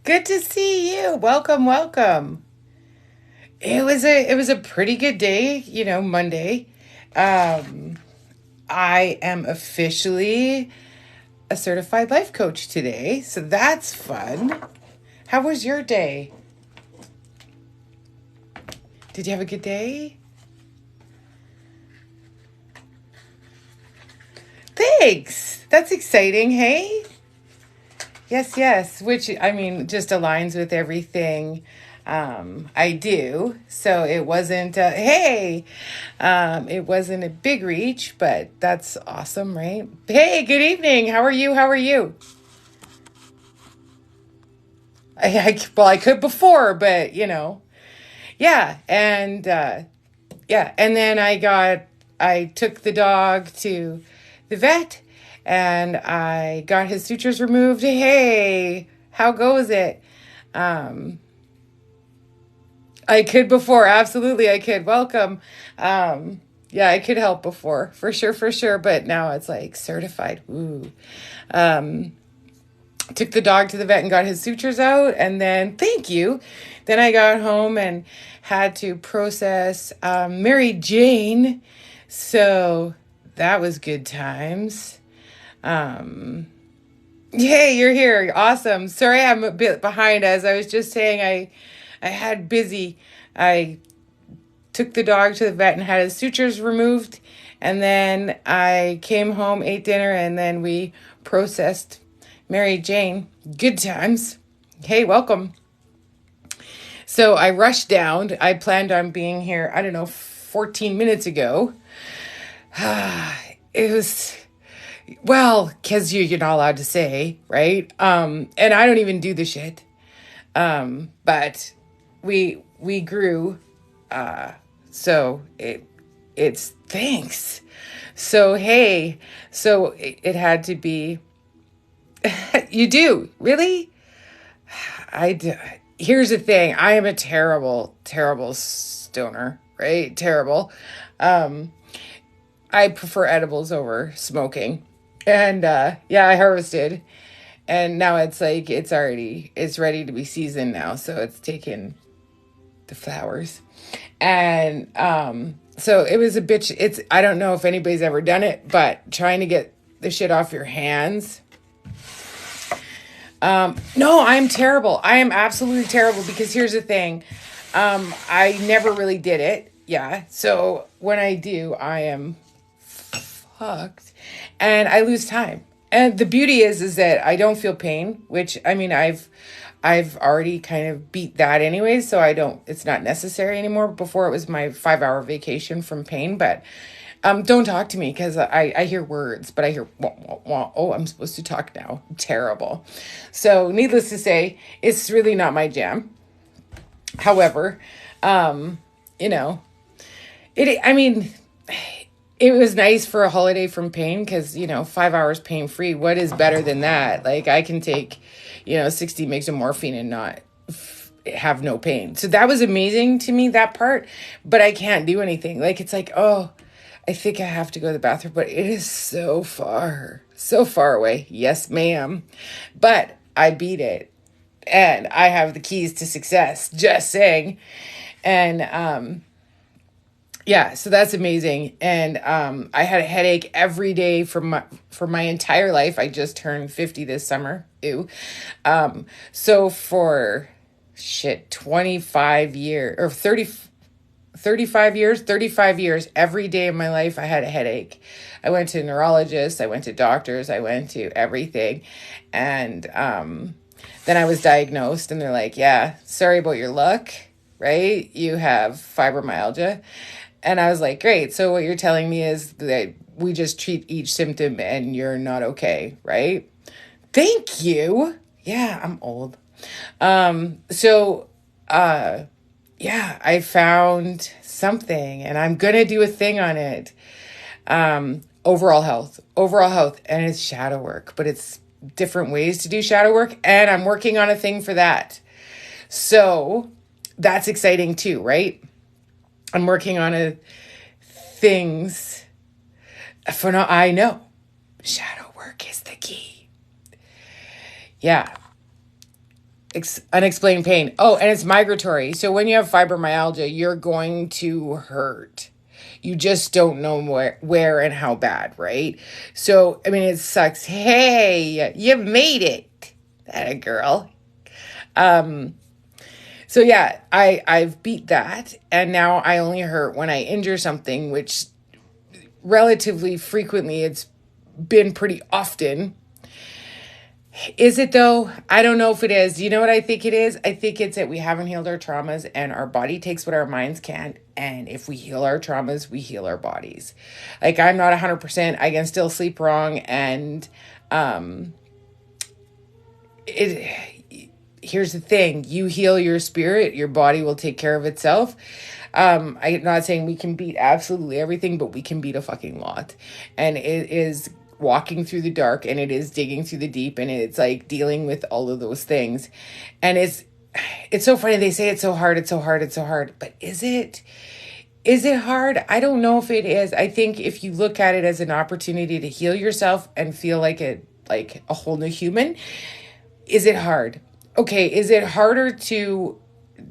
Good to see you. Welcome, welcome. It was a pretty good day, Monday. Um, I am officially a certified life coach today, so that's fun. How was your day? Did you have a good day? Thanks. That's exciting, hey? Yes, yes, which I mean just aligns with everything I do. So it wasn't, it wasn't a big reach, but that's awesome, right? Hey, good evening. How are you? How are you? Well, I could before, but yeah. And then I took the dog to the vet and I got his sutures removed. Hey, how goes it? Um, I could before, absolutely I could. Welcome. Yeah, I could help before, for sure. But now it's like certified. Ooh. Um, Took the dog to the vet and got his sutures out, and then thank you. Then I got home and had to process Mary Jane. So that was good times. Um, Yay, you're here. Awesome. Sorry I'm a bit behind. As I was just saying, I had busy. I took the dog to the vet and had his sutures removed. And then I came home, ate dinner, and then we processed Mary Jane. Good times. Hey, welcome. So I rushed down. I planned on being here, I don't know, 14 minutes ago. It was, well, because you're not allowed to say, right? And I don't even do the shit. But we grew. So it's thanks. So hey, so it had to be. You do really? I do. Here's the thing. I am a terrible, terrible stoner. Right? Terrible. Um, I prefer edibles over smoking. And yeah, I harvested, and now it's like it's ready to be seasoned now. So it's taken the flowers. And so it was a bitch. It's I don't know if anybody's ever done it, but trying to get the shit off your hands. No, I'm terrible. I am absolutely terrible because here's the thing. I never really did it. Yeah. So when I do, I am fucked and I lose time. And the beauty is that I don't feel pain, which I mean I've already kind of beat that anyway, so I don't it's not necessary anymore. Before it was my 5 hour vacation from pain, but don't talk to me because I hear words, but I hear wah, wah, wah. Oh, I'm supposed to talk now. Terrible. So needless to say, it's really not my jam. However, um, you know, I mean, it was nice for a holiday from pain because 5 hours pain free. What is better than that? Like I can take 60 mgs of morphine and not have no pain. So that was amazing to me, that part. But I can't do anything. Like it's like, oh, I think I have to go to the bathroom, but it is so far away. Yes, ma'am. But I beat it, and I have the keys to success. Just saying. And yeah, so that's amazing. And I had a headache every day for my entire life. I just turned 50 this summer. Ew. So for shit 25 years or 35 years, every day of my life I had a headache. I went to neurologists, I went to doctors, I went to everything. And then I was diagnosed and they're like, yeah, sorry about your luck, right? You have fibromyalgia. And I was like, great. So what you're telling me is that we just treat each symptom and you're not okay, right? Thank you. Yeah, I'm old. So yeah, I found something and I'm going to do a thing on it. Overall health. And it's shadow work, but it's different ways to do shadow work. And I'm working on a thing for that. So that's exciting too, right? I'm working on things for now. I know shadow work is the key. Yeah. unexplained pain. Oh, and it's migratory. So when you have fibromyalgia, you're going to hurt. You just don't know where and how bad, right? So, I mean, it sucks. Hey, you made it. That a girl. So yeah, I've beat that. And now I only hurt when I injure something, which relatively frequently it's been pretty often. Is it though? I don't know if it is. You know what I think it is? I think it's that we haven't healed our traumas and our body takes what our minds can't. And if we heal our traumas, we heal our bodies. Like I'm not 100%. I can still sleep wrong. And here's the thing. You heal your spirit, your body will take care of itself. I'm not saying we can beat absolutely everything, but we can beat a fucking lot. And it is walking through the dark and it is digging through the deep and it's like dealing with all of those things. And it's so funny. They say it's so hard, it's so hard, it's so hard. But is it hard? I don't know if it is. I think if you look at it as an opportunity to heal yourself and feel like a whole new human, is it hard? Okay, is it harder to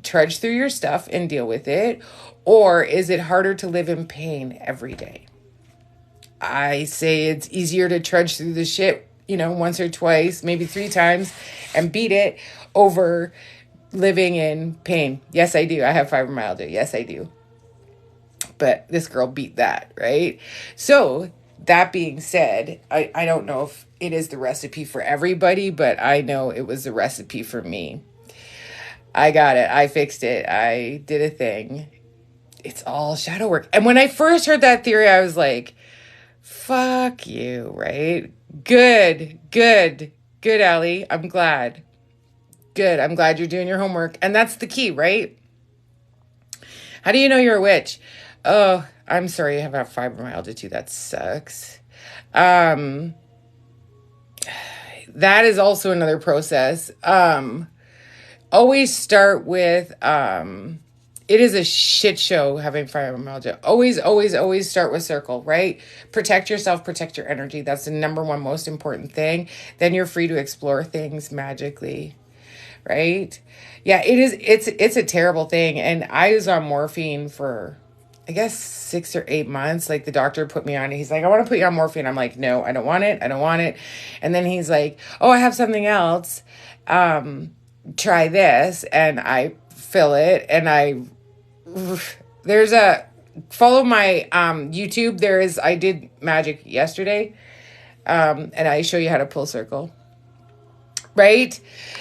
trudge through your stuff and deal with it? Or is it harder to live in pain every day? I say it's easier to trudge through the shit, once or twice, maybe 3 times and beat it over living in pain. Yes, I do. I have fibromyalgia. Yes, I do. But this girl beat that, right? So that being said, I don't know if it is the recipe for everybody, but I know it was the recipe for me. I got it. I fixed it. I did a thing. It's all shadow work. And when I first heard that theory, I was like, fuck you, right? Good, Ellie. I'm glad. Good. I'm glad you're doing your homework. And that's the key, right? How do you know you're a witch? Oh, I'm sorry you have fibromyalgia too. That sucks. That is also another process. Always start with, it is a shit show having fibromyalgia. Always start with circle, right? Protect yourself, protect your energy. That's the number one most important thing. Then you're free to explore things magically, right? Yeah, it's a terrible thing. And I was on morphine for, I guess, 6 or 8 months. Like the doctor put me on it. He's like, I want to put you on morphine. I'm like, no, I don't want it. And then he's like, oh, I have something else. Try this. And I fill it and follow my YouTube. I did magic yesterday, and I show you how to pull circle, right?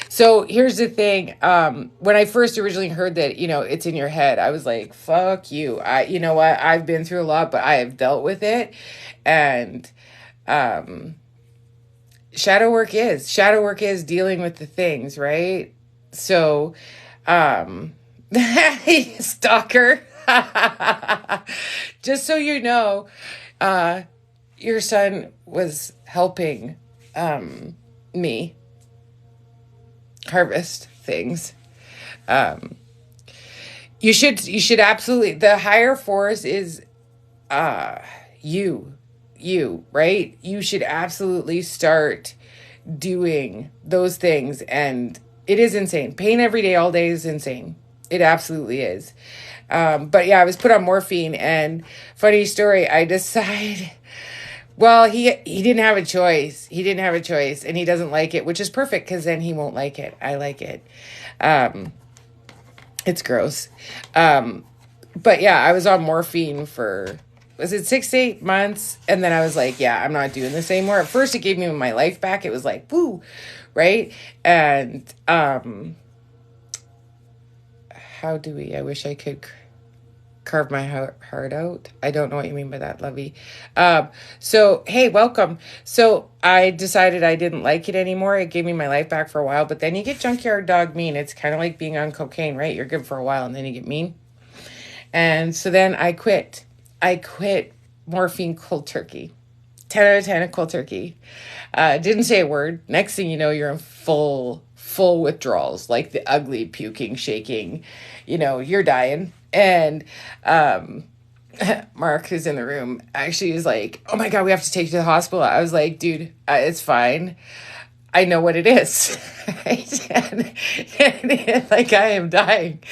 So here's the thing. When I first originally heard that, it's in your head, I was like, fuck you. You know what? I've been through a lot, but I have dealt with it. And shadow work is dealing with the things, right? So, stalker. Just so you know, your son was helping me harvest things. You should absolutely, the higher force is you, right? You should absolutely start doing those things. And it is insane. Pain every day, all day is insane. It absolutely is. But yeah, I was put on morphine, and funny story, I decided, well, he didn't have a choice. And he doesn't like it, which is perfect because then he won't like it. I like it. It's gross. But yeah, I was on morphine for, was it 6 to 8 months? And then I was like, yeah, I'm not doing this anymore. At first it gave me my life back. It was like, woo, right? And, I wish I could carve my heart out. I don't know what you mean by that, lovey. So, hey, welcome. So I decided I didn't like it anymore. It gave me my life back for a while, but then you get junkyard dog mean. It's kind of like being on cocaine, right? You're good for a while and then you get mean. And so then I quit morphine cold turkey. 10 out of 10 cold turkey. Didn't say a word. Next thing you know, you're in full withdrawals, like the ugly puking, shaking, you're dying. And Mark, who's in the room, actually is like, oh my God, we have to take you to the hospital. I was like, dude, it's fine. I know what it is. Right? Like I am dying.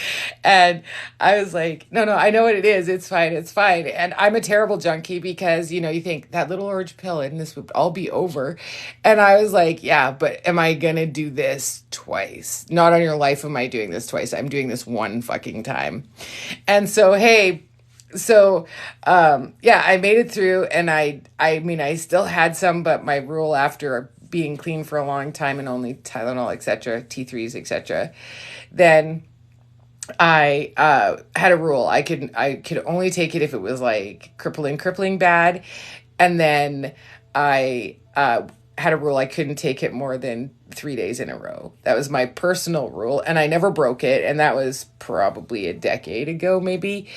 And I was like, no, no, I know what it is. It's fine. It's fine. And I'm a terrible junkie because, you think that little orange pill and this would all be over. And I was like, yeah, but am I going to do this twice? Not on your life am I doing this twice. I'm doing this one fucking time. And so, hey, yeah, I made it through, and I mean, I still had some, but my rule after being clean for a long time and only Tylenol, etc., T3s, etc., then I had a rule. I could only take it if it was like crippling bad, and then I had a rule I couldn't take it more than 3 days in a row. That was my personal rule, and I never broke it. And that was probably a decade ago, maybe.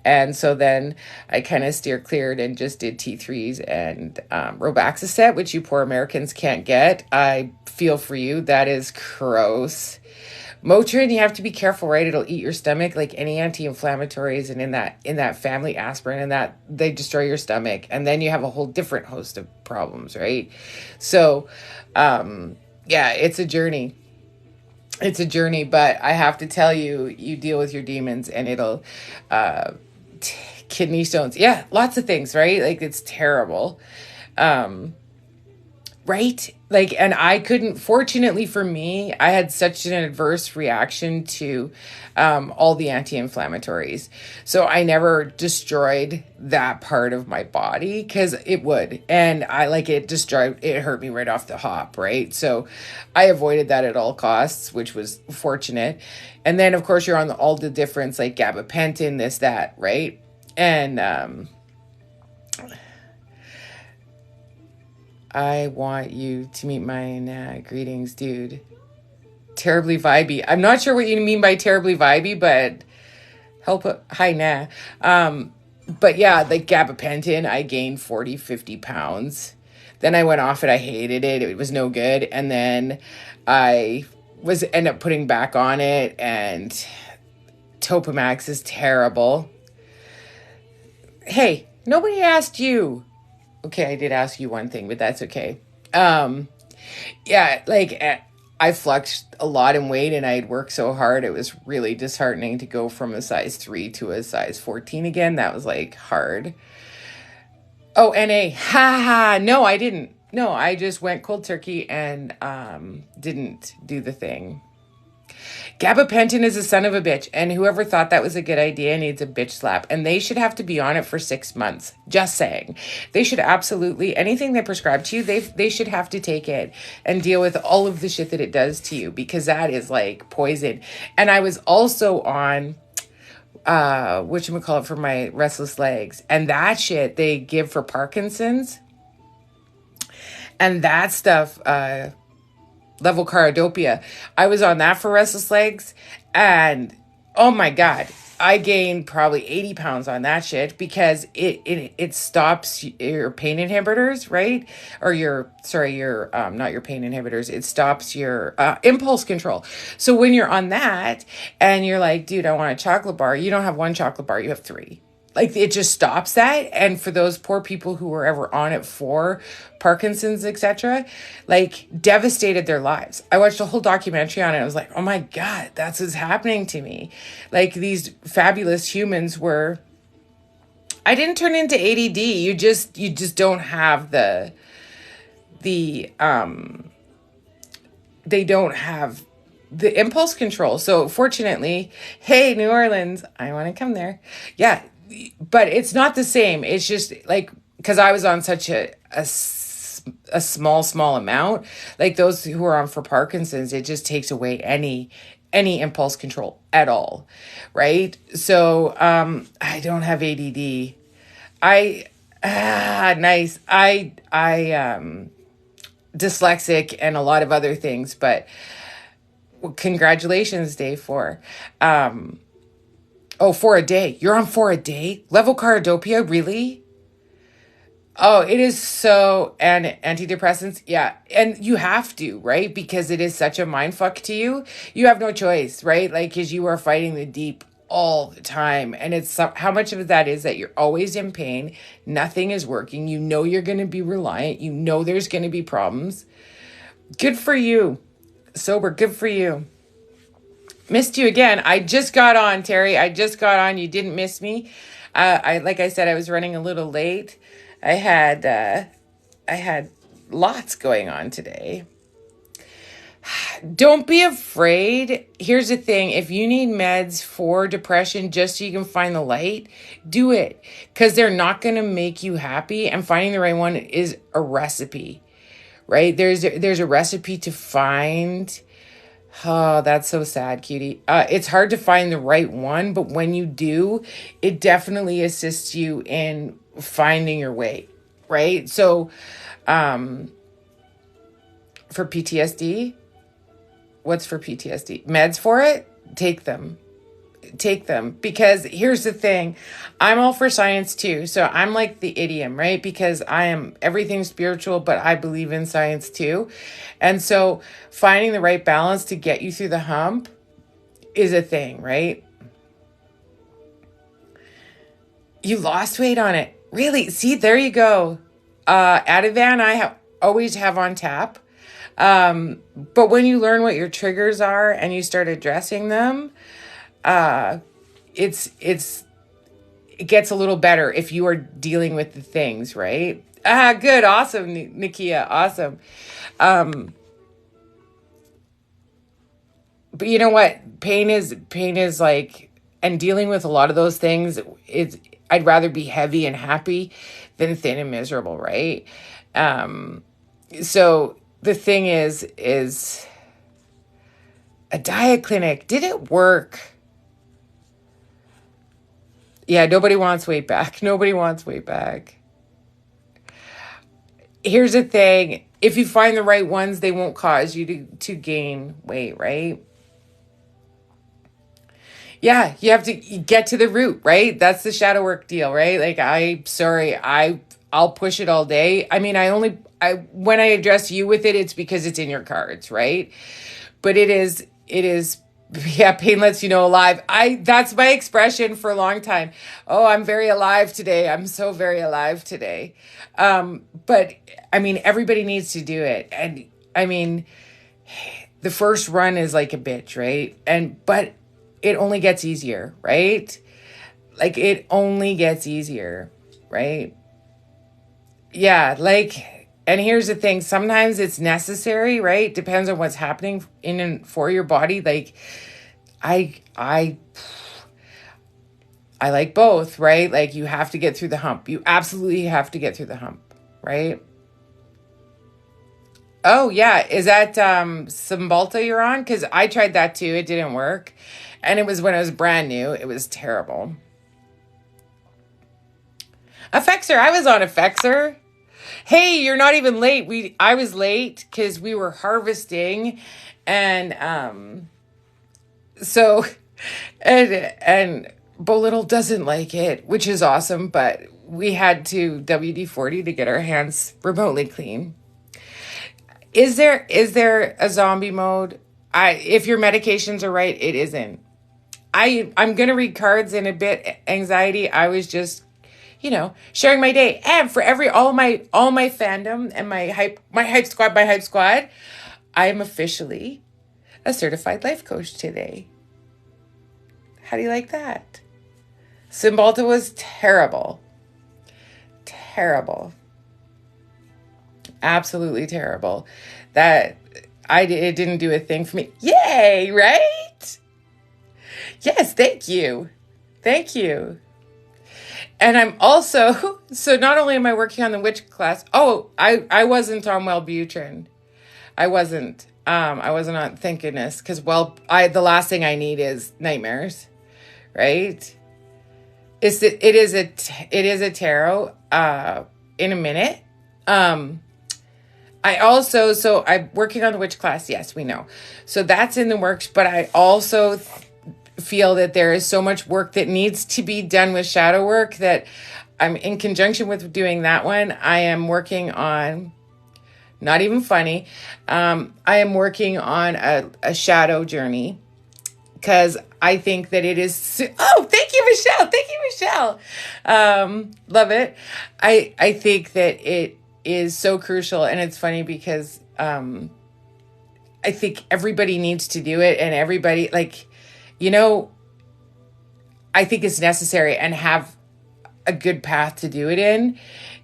And so then I kind of steer cleared and just did T3s and Robaxacet, which you poor Americans can't get. I feel for you. That is gross. Motrin, you have to be careful, right? It'll eat your stomach like any anti-inflammatories, and in that family, aspirin, and that they destroy your stomach, and then you have a whole different host of problems, right? So, yeah, it's a journey. It's a journey, but I have to tell you, you deal with your demons, and it'll uh, kidney stones, yeah, lots of things, right? Like it's terrible. Um, Right? Like, and I couldn't, fortunately for me, I had such an adverse reaction to all the anti inflammatories. So I never destroyed that part of my body because it would. And I like it destroyed, it hurt me right off the hop. Right. So I avoided that at all costs, which was fortunate. And then, of course, you're on all the difference like gabapentin, this, that. Right. And, I want you to meet my greetings, dude. Terribly vibey. I'm not sure what you mean by terribly vibey, but help. Hi, nah. But yeah, like gabapentin, I gained 40, 50 pounds. Then I went off it. I hated it. It was no good. And then I end up putting back on it, and Topamax is terrible. Hey, nobody asked you. Okay, I did ask you one thing, but that's okay. Um, yeah, like I fluxed a lot in weight, and I had worked so hard. It was really disheartening to go from a size 3 to a size 14 again. That was like hard. Oh, NA. Ha ha. No, I didn't. No, I just went cold turkey and didn't do the thing. Gabapentin is a son of a bitch, and whoever thought that was a good idea needs a bitch slap. And they should have to be on it for 6 months. Just saying, they should absolutely anything they prescribe to you. They should have to take it and deal with all of the shit that it does to you, because that is like poison. And I was also on whatchamacallit for my restless legs, and that shit they give for Parkinson's, and that stuff. Levocaradopia. I was on that for restless legs, and oh my god, I gained probably 80 pounds on that shit because it stops your pain inhibitors, right? Or your not your pain inhibitors. It stops your impulse control. So when you're on that and you're like, dude, I want a chocolate bar, you don't have one chocolate bar, you have three. Like it just stops that. And for those poor people who were ever on it for Parkinson's, etc., like devastated their lives. I watched a whole documentary on it. I was like, oh my God, that's what's happening to me. Like these fabulous humans were, I didn't turn into ADD. You just don't have the they don't have the impulse control. So fortunately, hey, New Orleans, I want to come there. Yeah, but it's not the same. It's just like, because I was on such a small amount, like those who are on for Parkinson's, it just takes away any impulse control at all, right? So I don't have ADD. I nice. I dyslexic and a lot of other things, but well, congratulations, day 4. Oh, 4 a day. You're on 4 a day? Levocaradopia, really? Oh, it is so, and antidepressants, yeah. And you have to, right? Because it is such a mind fuck to you. You have no choice, right? Like, because you are fighting the deep all the time. And it's how much of that is that you're always in pain. Nothing is working. You know you're going to be reliant. You know there's going to be problems. Good for you. Sober. Good for you. Missed you again. I just got on, Terry. I just got on. You didn't miss me. Like I said, I was running a little late. I had I had lots going on today. Don't be afraid. Here's the thing. If you need meds for depression just so you can find the light, do it. Because they're not going to make you happy. And finding the right one is a recipe, right? There's a recipe to find. Oh, that's so sad, cutie. It's hard to find the right one, but when you do, it definitely assists you in finding your way, right? So, for PTSD, what's for PTSD? Meds for it? Take them. Take them. Because here's the thing. I'm all for science too. So I'm like the idiom, right? Because I am everything spiritual, but I believe in science too. And so finding the right balance to get you through the hump is a thing, right? You lost weight on it. Really? See, there you go. Ativan always have on tap. But when you learn what your triggers are and you start addressing them, it gets a little better if you are dealing with the things, right? Good. Awesome, Nikia. Awesome. But you know what? Pain is like, and dealing with a lot of those things I'd rather be heavy and happy than thin and miserable, right? So the thing is a diet clinic, did it work? Yeah, nobody wants weight back. Nobody wants weight back. Here's the thing. If you find the right ones, they won't cause you to gain weight, right? Yeah, you have to get to the root, right? That's the shadow work deal, right? Like, I'll push it all day. I mean, when I address you with it, it's because it's in your cards, right? But it is, yeah, pain lets you know alive. That's my expression for a long time. Oh, I'm very alive today. I'm so very alive today. But I mean, everybody needs to do it. And I mean, the first run is like a bitch, right? But it only gets easier, right? Like, it only gets easier, right? Yeah, like, and here's the thing. Sometimes it's necessary, right? Depends on what's happening in and for your body. Like, I like both, right? Like, you have to get through the hump. You absolutely have to get through the hump, right? Oh, yeah. Is that Cymbalta you're on? Because I tried that too. It didn't work. And it was when it was brand new. It was terrible. Effexor. I was on Effexor. Hey, you're not even late. I was late because we were harvesting, and so and Bo Little doesn't like it, which is awesome, but we had to WD-40 to get our hands remotely clean. Is there a zombie mode? If your medications are right, it isn't. I'm gonna read cards in a bit. Anxiety. I was just, sharing my day. And for all my fandom and my hype squad, I am officially a certified life coach today. How do you like that? Cymbalta was terrible. Terrible. Absolutely terrible. It didn't do a thing for me. Yay, right? Yes, thank you. Thank you. And I'm also, so not only am I working on the witch class, I wasn't on Wellbutrin. I wasn't on, thank goodness, because the last thing I need is nightmares, right? It is a tarot, in a minute. I'm working on the witch class. Yes, we know. So that's in the works, but I also feel that there is so much work that needs to be done with shadow work that I'm in conjunction with doing that one. I am working on, not even funny. I am working on a shadow journey because I think that it is, thank you, Michelle. Thank you, Michelle. Love it. I think that it is so crucial, and it's funny because, I think everybody needs to do it, and everybody, like, you know, I think it's necessary, and have a good path to do it in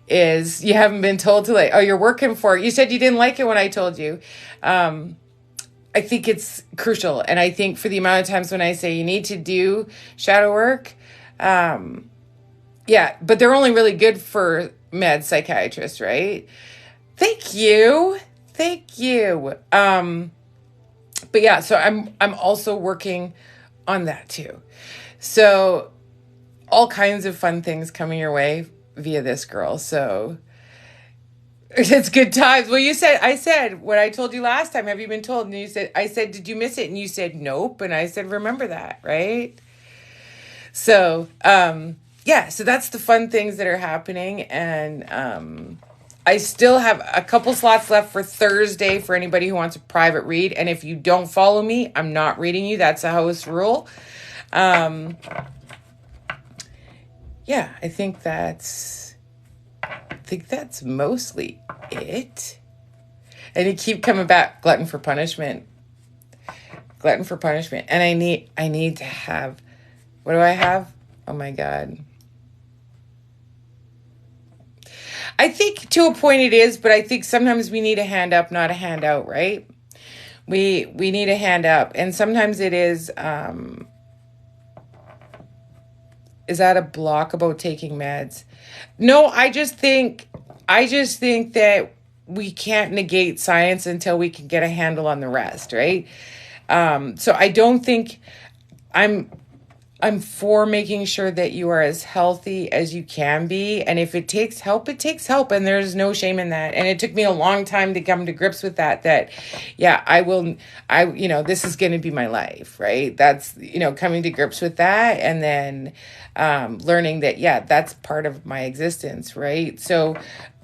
is you haven't been told to, like, oh, you're working for it. You said you didn't like it when I told you. I think it's crucial. And I think for the amount of times when I say you need to do shadow work, yeah, but they're only really good for med psychiatrists, right? Thank you. Thank you. But yeah, so I'm also working on that too. So all kinds of fun things coming your way via this girl. So it's good times. Well, I said, what I told you last time, have you been told? And I said, did you miss it? And you said, nope. And I said, remember that, right? So, yeah, so that's the fun things that are happening. And, I still have a couple slots left for Thursday for anybody who wants a private read. And if you don't follow me, I'm not reading you. That's a house rule. Yeah, I think that's mostly it. And you keep coming back, glutton for punishment. And I need to have, what do I have? Oh my God. I think to a point it is, but I think sometimes we need a hand up, not a handout, right? We need a hand up. And sometimes it is that a block about taking meds? No, I just think that we can't negate science until we can get a handle on the rest, right? So I don't think I'm for making sure that you are as healthy as you can be. And if it takes help, it takes help. And there's no shame in that. And it took me a long time to come to grips with that, yeah, this is going to be my life, right? That's, coming to grips with that. And then, learning that, yeah, that's part of my existence. Right. So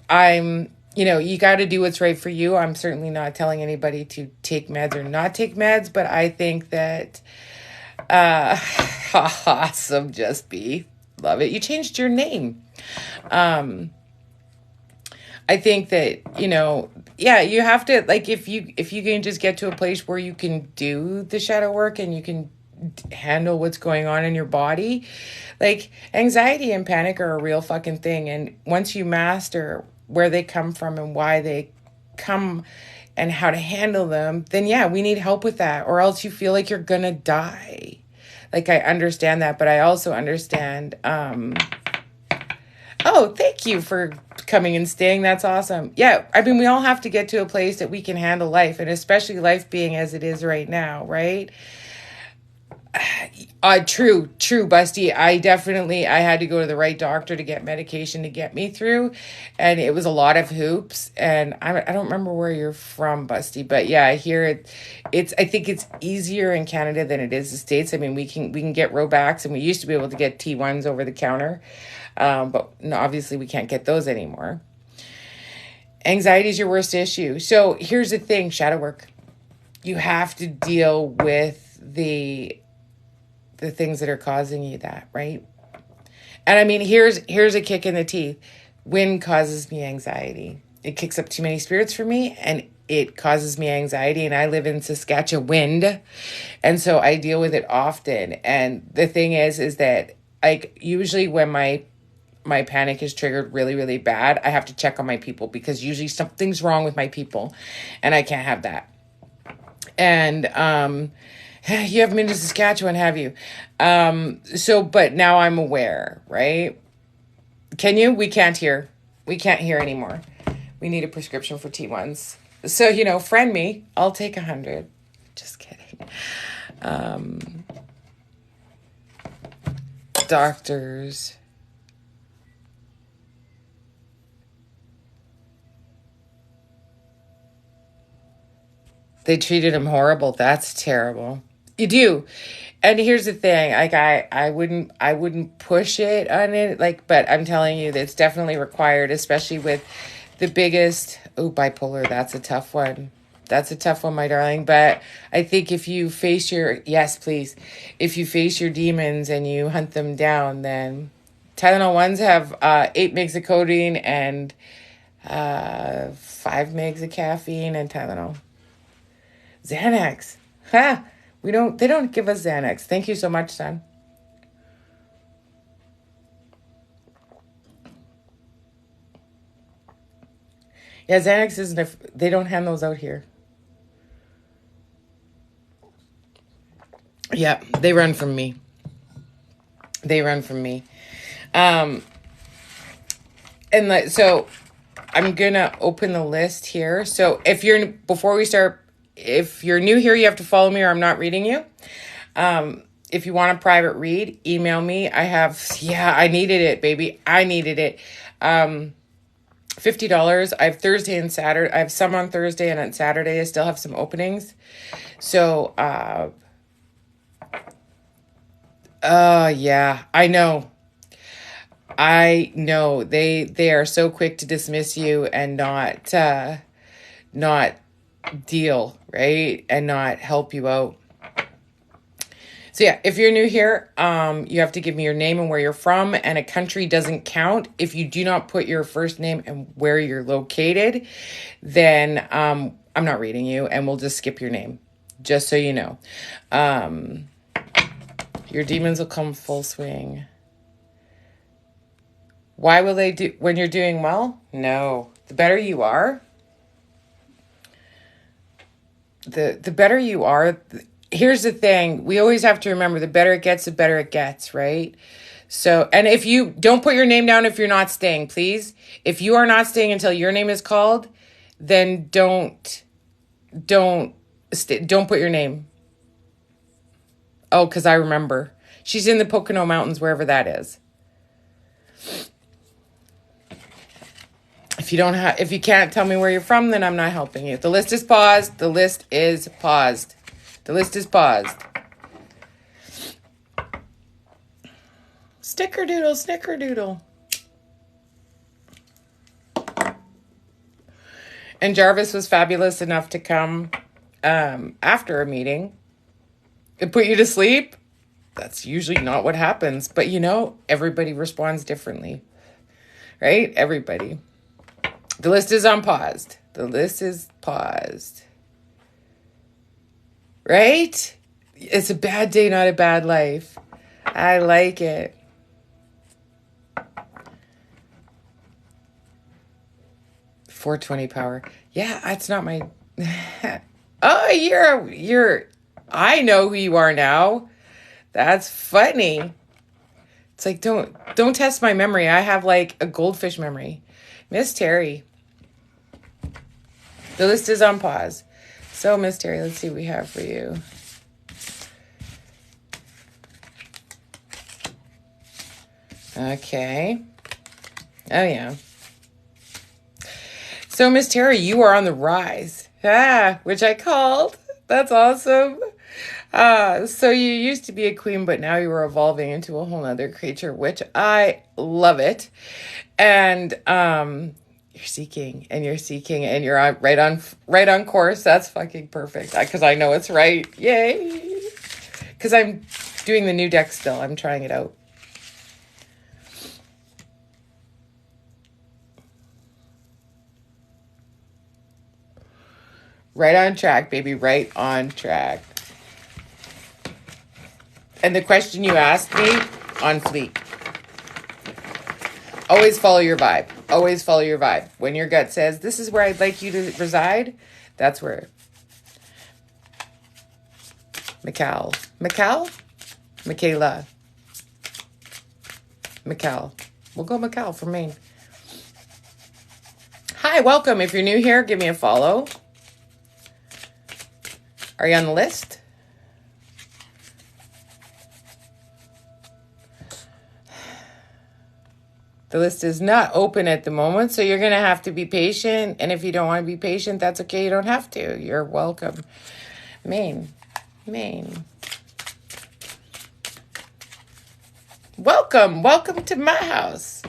you got to do what's right for you. I'm certainly not telling anybody to take meds or not take meds, but I think that, awesome, Just Be. Love it. You changed your name. I think that, yeah, you have to, like, if you can just get to a place where you can do the shadow work and you can handle what's going on in your body, like, anxiety and panic are a real fucking thing. And once you master where they come from and why they come and how to handle them, then yeah, we need help with that, or else you feel like you're gonna die. Like, I understand that, but I also understand, oh, thank you for coming and staying. That's awesome. Yeah, I mean, we all have to get to a place that we can handle life, and especially life being as it is right now, right? True, Busty. I had to go to the right doctor to get medication to get me through. And it was a lot of hoops. And I don't remember where you're from, Busty, but yeah, I hear I think it's easier in Canada than it is the States. I mean, we can get Robax, and we used to be able to get T1s over the counter. But no, obviously we can't get those anymore. Anxiety is your worst issue. So here's the thing, shadow work. You have to deal with the things that are causing you that, right? And I mean, here's a kick in the teeth. Wind causes me anxiety. It kicks up too many spirits for me, and it causes me anxiety. And I live in Saskatchewan, and so I deal with it often. And the thing is that, like, usually when my panic is triggered really, really bad, I have to check on my people, because usually something's wrong with my people, and I can't have that. And you haven't been to Saskatchewan, have you? But now I'm aware, right? Can you? We can't hear. We can't hear anymore. We need a prescription for T1s. So, friend me. I'll take 100. Just kidding. Doctors. They treated him horrible. That's terrible. You do. And here's the thing, like, I wouldn't push it on it, like, but I'm telling you that it's definitely required, especially with the biggest, bipolar. That's a tough one. That's a tough one, my darling. But I think if you face yes, please, if you face your demons and you hunt them down, then Tylenol ones have 8 mgs of codeine and 5 mgs of caffeine and Tylenol. Xanax. Ha! They don't give us Xanax. Thank you so much, son. Yeah, Xanax isn't they don't hand those out here. Yeah, they run from me. They run from me. And so I'm gonna open the list here. So before we start, if you're new here, you have to follow me or I'm not reading you. If you want a private read, email me. I needed it, baby. I needed it. $50. I have Thursday and Saturday. I have some on Thursday, and on Saturday I still have some openings. So, yeah, I know. They are so quick to dismiss you and not deal, right? And not help you out. So yeah, if you're new here, you have to give me your name and where you're from, and a country doesn't count. If you do not put your first name and where you're located, then I'm not reading you, and we'll just skip your name, just so you know. Your demons will come full swing. Why will they do when you're doing well? No, the better you are, the better you are. Here's the thing. We always have to remember the better it gets, the better it gets, right? So, and if you don't put your name down if you're not staying, please. If you are not staying until your name is called, then don't put your name. Oh, because I remember. She's in the Pocono Mountains, wherever that is. If you can't tell me where you're from, then I'm not helping you. The list is paused. The list is paused. The list is paused. Snickerdoodle, snickerdoodle. And Jarvis was fabulous enough to come after a meeting and put you to sleep. That's usually not what happens. But everybody responds differently. Right? Everybody. The list is on paused. The list is paused. Right? It's a bad day, not a bad life. I like it. .420 power. Yeah, that's not my... Oh, I know who you are now. That's funny. It's like, don't test my memory. I have like a goldfish memory. Miss Terry. The list is on pause. So, Miss Terry, let's see what we have for you. Okay. Oh, yeah. So, Miss Terry, you are on the rise. Which I called. That's awesome. So you used to be a queen, but now you are evolving into a whole nother creature, which I love it. And you're seeking, and you're right on course. That's fucking perfect. Because I know it's right. Yay! Because I'm doing the new deck still. I'm trying it out. Right on track, baby. Right on track. And the question you asked me, on fleek. Always follow your vibe. Always follow your vibe. When your gut says, this is where I'd like you to reside, that's where. Michaela. We'll go Michaela from Maine. Hi, welcome. If you're new here, give me a follow. Are you on the list? The list is not open at the moment, so you're going to have to be patient. And if you don't want to be patient, that's okay. You don't have to. You're welcome. Maine. Welcome to my house.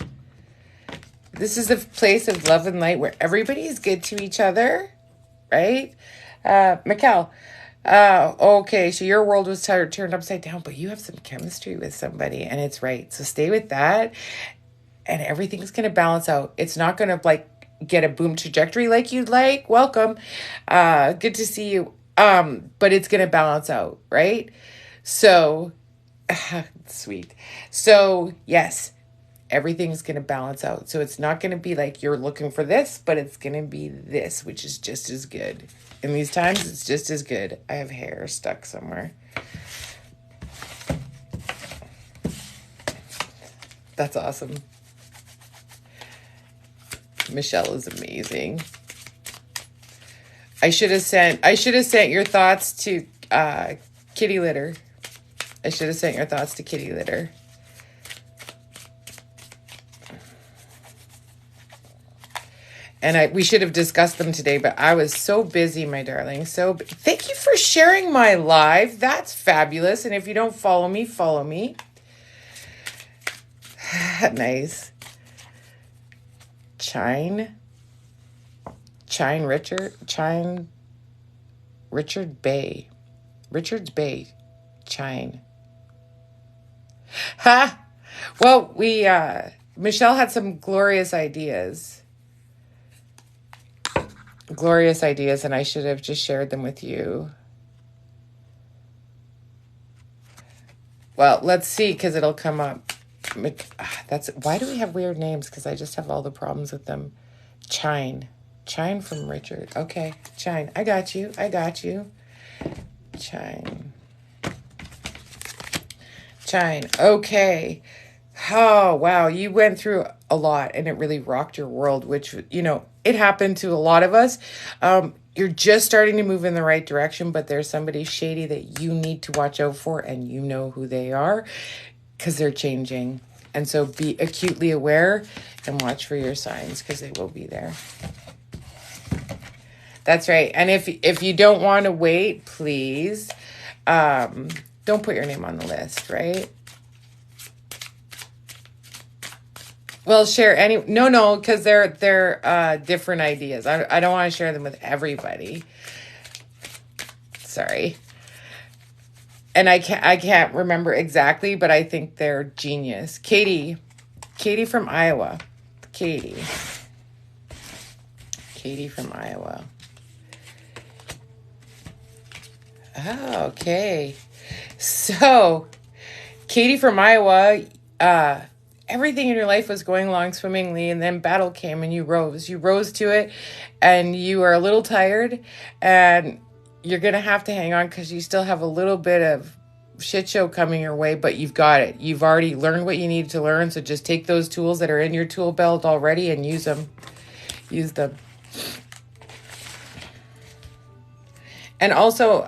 This is a place of love and light where everybody is good to each other, right? Mikkel, okay, so your world was turned upside down, but you have some chemistry with somebody, and it's right. So stay with that, and everything's going to balance out. It's not going to, get a boom trajectory like you'd like. Welcome. Good to see you. But it's going to balance out, right? So, sweet. So, yes, everything's going to balance out. So it's not going to be like you're looking for this, but it's going to be this, which is just as good. In these times, it's just as good. I have hair stuck somewhere. That's awesome. Michelle is amazing. I should have sent your thoughts to Kitty Litter. I should have sent your thoughts to Kitty Litter. And we should have discussed them today, but I was so busy, my darling. So thank you for sharing my live. That's fabulous. And if you don't follow me, follow me. Nice. Richard Bay. Richards Bay. Chine. Ha! Well, Michelle had some glorious ideas. And I should have just shared them with you. Well, let's see, because it'll come up. Why do we have weird names? Because I just have all the problems with them. Chine from Richard. Okay, Chine. I got you. Chine. Okay. Oh, wow. You went through a lot and it really rocked your world, which, it happened to a lot of us. You're just starting to move in the right direction, but there's somebody shady that you need to watch out for, and you know who they are because they're changing. And so be acutely aware and watch for your signs because they will be there. That's right. And if you don't want to wait, please, don't put your name on the list, right? Well, share no, because they're different ideas. I don't want to share them with everybody. Sorry. And I can't remember exactly, but I think they're genius. Katie from Iowa. Katie from Iowa. Oh, okay. So, Katie from Iowa, everything in your life was going along swimmingly, and then battle came and you rose to it, and you are a little tired, and you're going to have to hang on because you still have a little bit of shit show coming your way, but you've got it. You've already learned what you need to learn. So just take those tools that are in your tool belt already and use them. And also,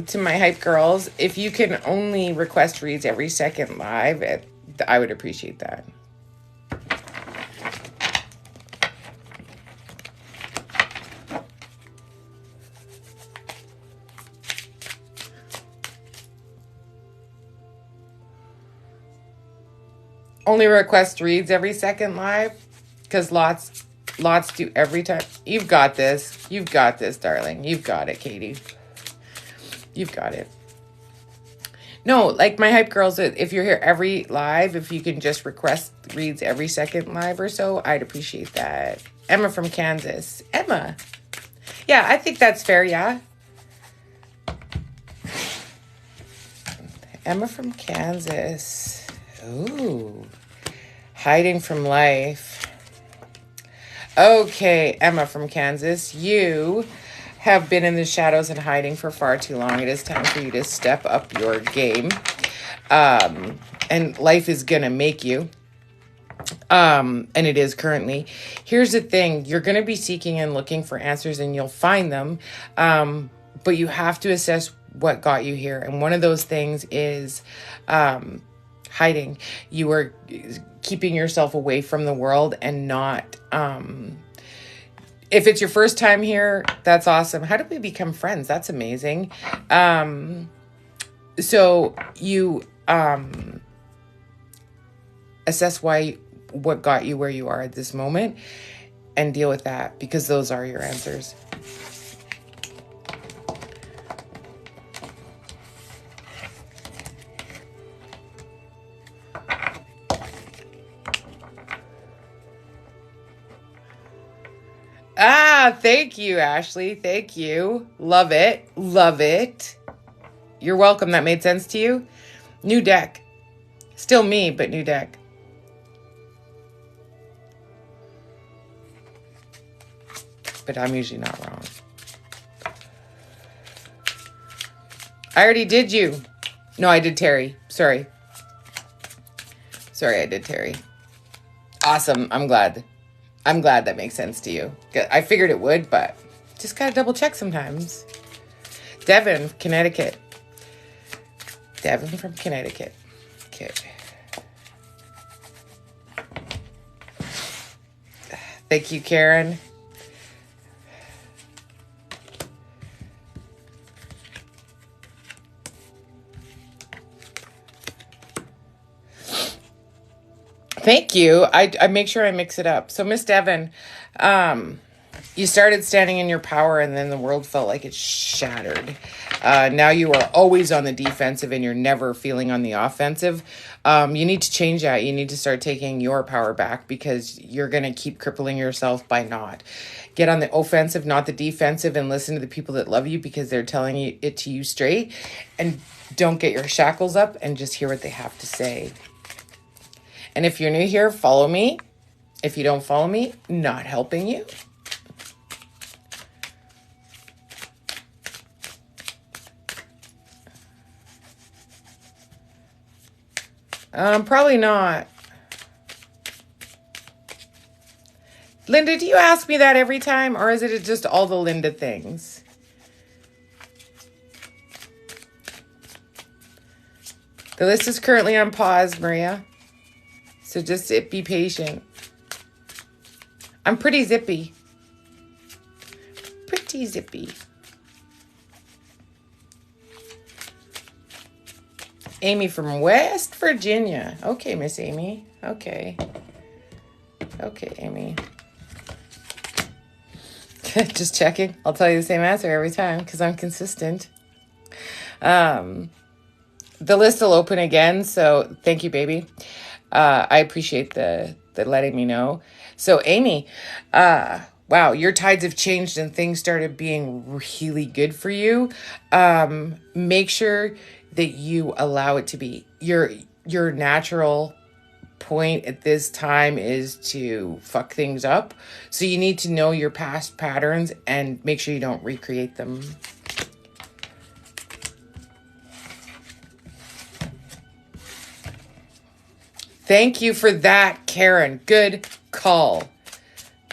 to my hype girls, if you can only request reads every second live, I would appreciate that. Only request reads every second live, because lots do every time. You've got this, darling. You've got it, Katie. You've got it. No, like my hype girls, if you're here every live, if you can just request reads every second live or so, I'd appreciate that. Emma from Kansas. Emma. Yeah, I think that's fair, yeah. Emma from Kansas. Ooh. Hiding from life. Okay, Emma from Kansas, you have been in the shadows and hiding for far too long. It is time for you to step up your game. And life is going to make you. And it is currently. Here's the thing. You're going to be seeking and looking for answers, and you'll find them. But you have to assess what got you here. And one of those things is hiding. You are keeping yourself away from the world and not... if it's your first time here, that's awesome. How did we become friends? That's amazing. So you assess what got you where you are at this moment and deal with that, because those are your answers. Thank you, Ashley. Thank you. Love it. Love it. You're welcome. That made sense to you? New deck. Still me, but new deck. But I'm usually not wrong. I already did you. No, I did Terry. Sorry. Sorry, I did Terry. Awesome. I'm glad. I'm glad that makes sense to you. I figured it would, but just gotta double check sometimes. Devin, Connecticut. Devin from Connecticut. Okay. Thank you, Karen. Thank you. I make sure I mix it up. So, Miss Devon, you started standing in your power and then the world felt like it shattered. Now you are always on the defensive and you're never feeling on the offensive. You need to change that. You need to start taking your power back because you're going to keep crippling yourself by not. Get on the offensive, not the defensive, and listen to the people that love you because they're telling it to you straight. And don't get your shackles up and just hear what they have to say. And if you're new here, follow me. If you don't follow me, not helping you. Probably not. Linda, do you ask me that every time, or is it just all the Linda things? The list is currently on pause, Maria. So just be patient. I'm pretty zippy. Pretty zippy. Amy from West Virginia. Okay, Miss Amy. Okay. Okay, Amy. Just checking. I'll tell you the same answer every time because I'm consistent. The list will open again, so thank you, baby. I appreciate the letting me know. So, Amy, wow, your tides have changed and things started being really good for you. Make sure that you allow it to be. Your natural point at this time is to fuck things up. So you need to know your past patterns and make sure you don't recreate them. Thank you for that, Karen. Good call.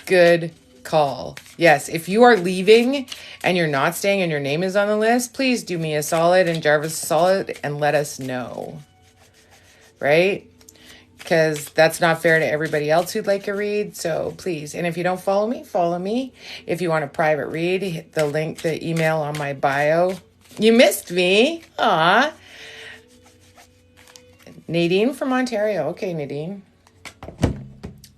Good call. Yes, if you are leaving and you're not staying and your name is on the list, please do me a solid and Jarvis a solid and let us know. Right? Because that's not fair to everybody else who'd like a read. So please. And if you don't follow me, follow me. If you want a private read, hit the link, the email on my bio. You missed me. Aw. Nadine from Ontario. Okay, Nadine.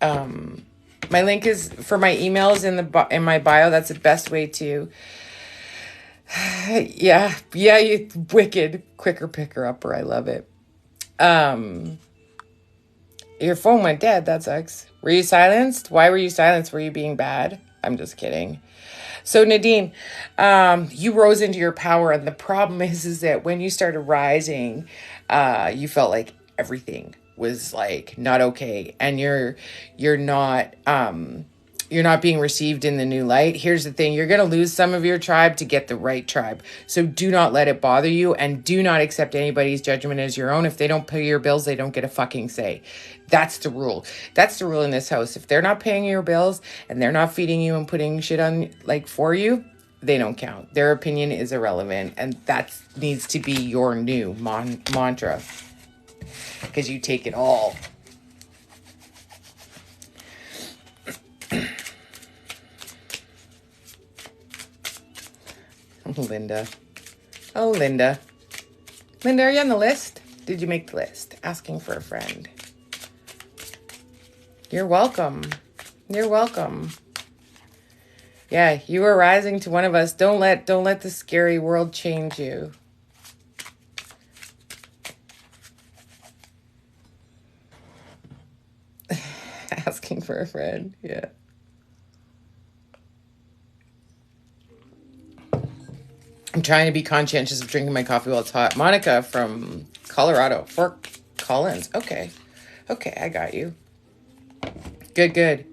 My link is for my emails in my bio. That's the best way to. Yeah, you wicked quicker picker upper. I love it. Your phone went dead. That sucks. Were you silenced? Why were you silenced? Were you being bad? I'm just kidding. So Nadine, you rose into your power, and the problem is that when you started rising, you felt like everything was like not okay, and you're not being received in the new light. Here's the thing, you're going to lose some of your tribe to get the right tribe. So do not let it bother you, and do not accept anybody's judgment as your own. If they don't pay your bills, they don't get a fucking say. That's the rule. That's the rule in this house. If they're not paying your bills and they're not feeding you and putting shit on like for you, they don't count. Their opinion is irrelevant, and that needs to be your new mantra. Because you take it all. Linda. Oh, Linda. Linda, are you on the list? Did you make the list? Asking for a friend. You're welcome. You're welcome. Yeah, you are rising to one of us. Don't let the scary world change you. Asking for a friend. Yeah. I'm trying to be conscientious of drinking my coffee while it's hot. Monica from Colorado. Fort Collins. Okay. Okay, I got you. Good, good.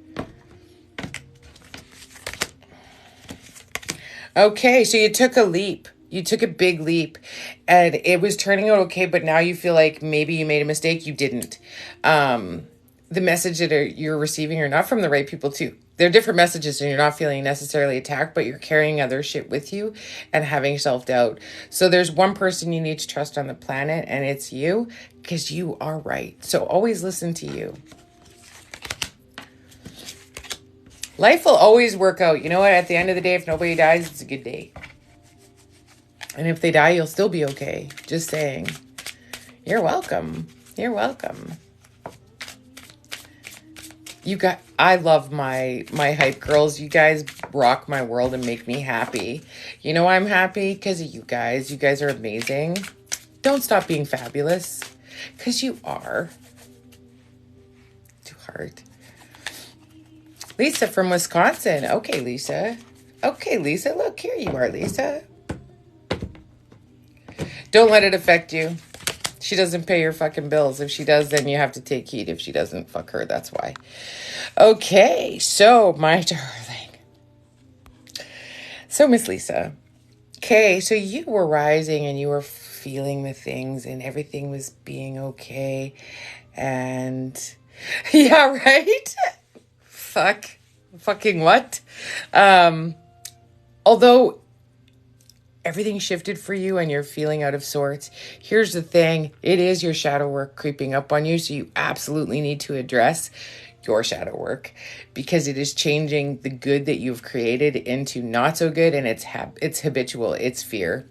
Okay, so you took a leap. You took a big leap and it was turning out okay, but now you feel like maybe you made a mistake. You didn't. The message that you're receiving are not from the right people too. They're different messages and you're not feeling necessarily attacked, but you're carrying other shit with you and having self-doubt. So there's one person you need to trust on the planet and it's you, because you are right. So always listen to you. Life will always work out. You know what? At the end of the day, if nobody dies, it's a good day. And if they die, you'll still be okay. Just saying. You're welcome. You're welcome. I love my hype girls. You guys rock my world and make me happy. You know why I'm happy? Because of you guys. You guys are amazing. Don't stop being fabulous. Because you are. Too hard. Lisa from Wisconsin. Okay, Lisa. Okay, Lisa. Look, here you are, Lisa. Don't let it affect you. She doesn't pay your fucking bills. If she does, then you have to take heed. If she doesn't, fuck her. That's why. Okay, so my darling. So, Miss Lisa. Okay, so you were rising and you were feeling the things and everything was being okay. And yeah, right? Fucking what? Although everything shifted for you and you're feeling out of sorts, here's the thing. It is your shadow work creeping up on you. So you absolutely need to address your shadow work because it is changing the good that you've created into not so good. And it's habitual. It's fear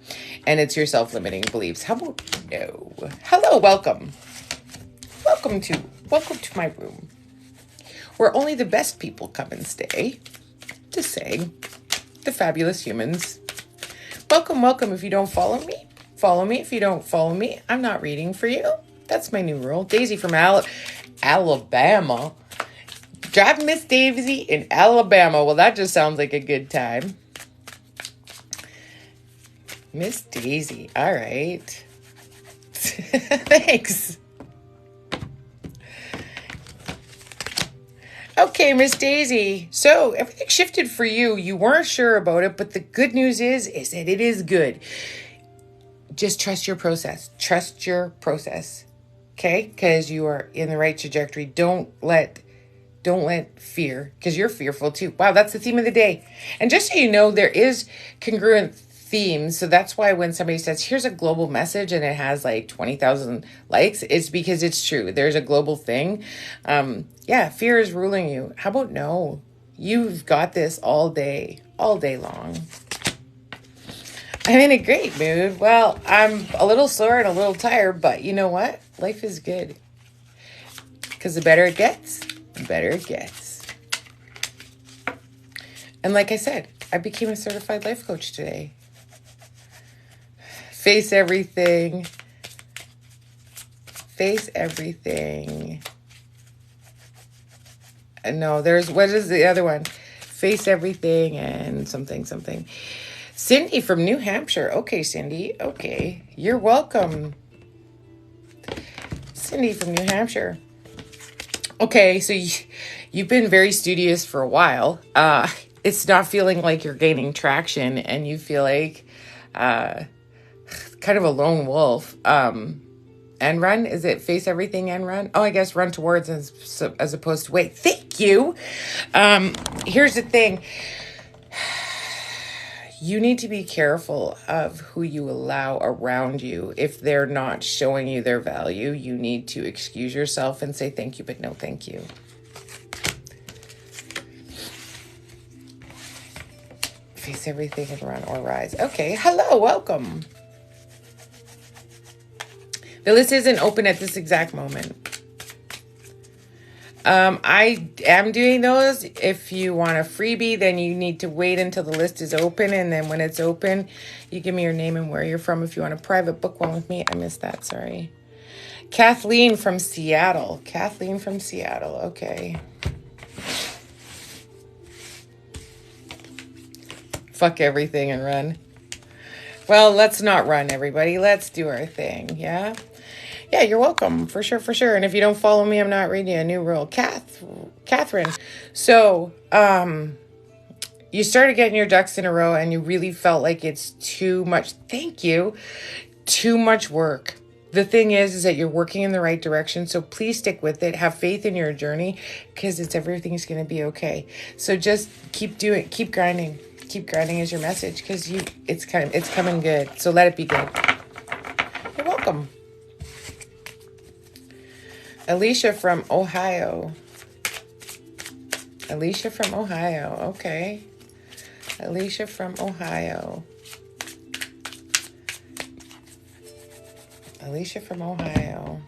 and it's your self-limiting beliefs. How about no? Hello, welcome. Welcome to my room where only the best people come and stay. Just saying. The fabulous humans. Welcome, welcome. If you don't follow me, follow me. If you don't follow me, I'm not reading for you. That's my new rule. Daisy from Alabama. Driving Miss Daisy in Alabama. Well, that just sounds like a good time. Miss Daisy. All right. Thanks. Okay, Miss Daisy. So everything shifted for you. You weren't sure about it, but the good news is that it is good. Just trust your process. Trust your process. Okay? Because you are in the right trajectory. Don't let fear, because you're fearful too. Wow, that's the theme of the day. And just so you know, there is congruent themes. So that's why when somebody says, here's a global message and it has like 20,000 likes, it's because it's true. There's a global thing. Yeah, fear is ruling you. How about no? You've got this all day long. I'm in a great mood. Well, I'm a little sore and a little tired, but you know what? Life is good. Because the better it gets, the better it gets. And like I said, I became a certified life coach today. Face everything. Face everything. No, what is the other one? Face everything and something. Cindy from New Hampshire. Okay, Cindy. Okay. You're welcome. Cindy from New Hampshire. Okay, so you've been very studious for a while. It's not feeling like you're gaining traction and you feel like kind of a lone wolf. And run? Is it face everything and run? Oh, I guess run towards as opposed to wait. Thank you. Here's the thing. You need to be careful of who you allow around you. If they're not showing you their value, you need to excuse yourself and say thank you, but no thank you. Face everything and run or rise. Okay. Hello. Welcome. The list isn't open at this exact moment. I am doing those. If you want a freebie, then you need to wait until the list is open. And then when it's open, you give me your name and where you're from. If you want a private book one with me, I missed that. Sorry. Kathleen from Seattle. Kathleen from Seattle. Okay. Fuck everything and run. Well, let's not run, everybody. Let's do our thing. Yeah. Yeah, you're welcome. For sure, for sure. And if you don't follow me, I'm not reading a new rule. Catherine. So, you started getting your ducks in a row and you really felt like it's too much. Thank you. Too much work. The thing is that you're working in the right direction. So please stick with it. Have faith in your journey because everything's going to be okay. So just keep grinding. Keep grinding is your message because it's coming good. So let it be good. You're welcome. Alicia from Ohio. Alicia from Ohio. Okay. Alicia from Ohio. Alicia from Ohio.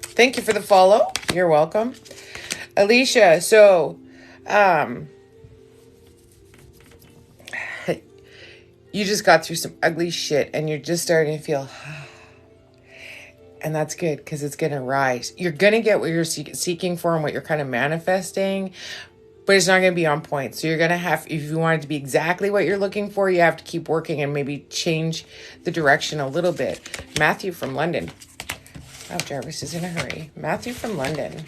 Thank you for the follow. You're welcome. Alicia, so you just got through some ugly shit and you're just starting to feel, and that's good because it's going to rise. You're going to get what you're seeking for and what you're kind of manifesting, but it's not going to be on point. So you're going to have, if you want it to be exactly what you're looking for, you have to keep working and maybe change the direction a little bit. Matthew from London. Oh, Jarvis is in a hurry. Matthew from London.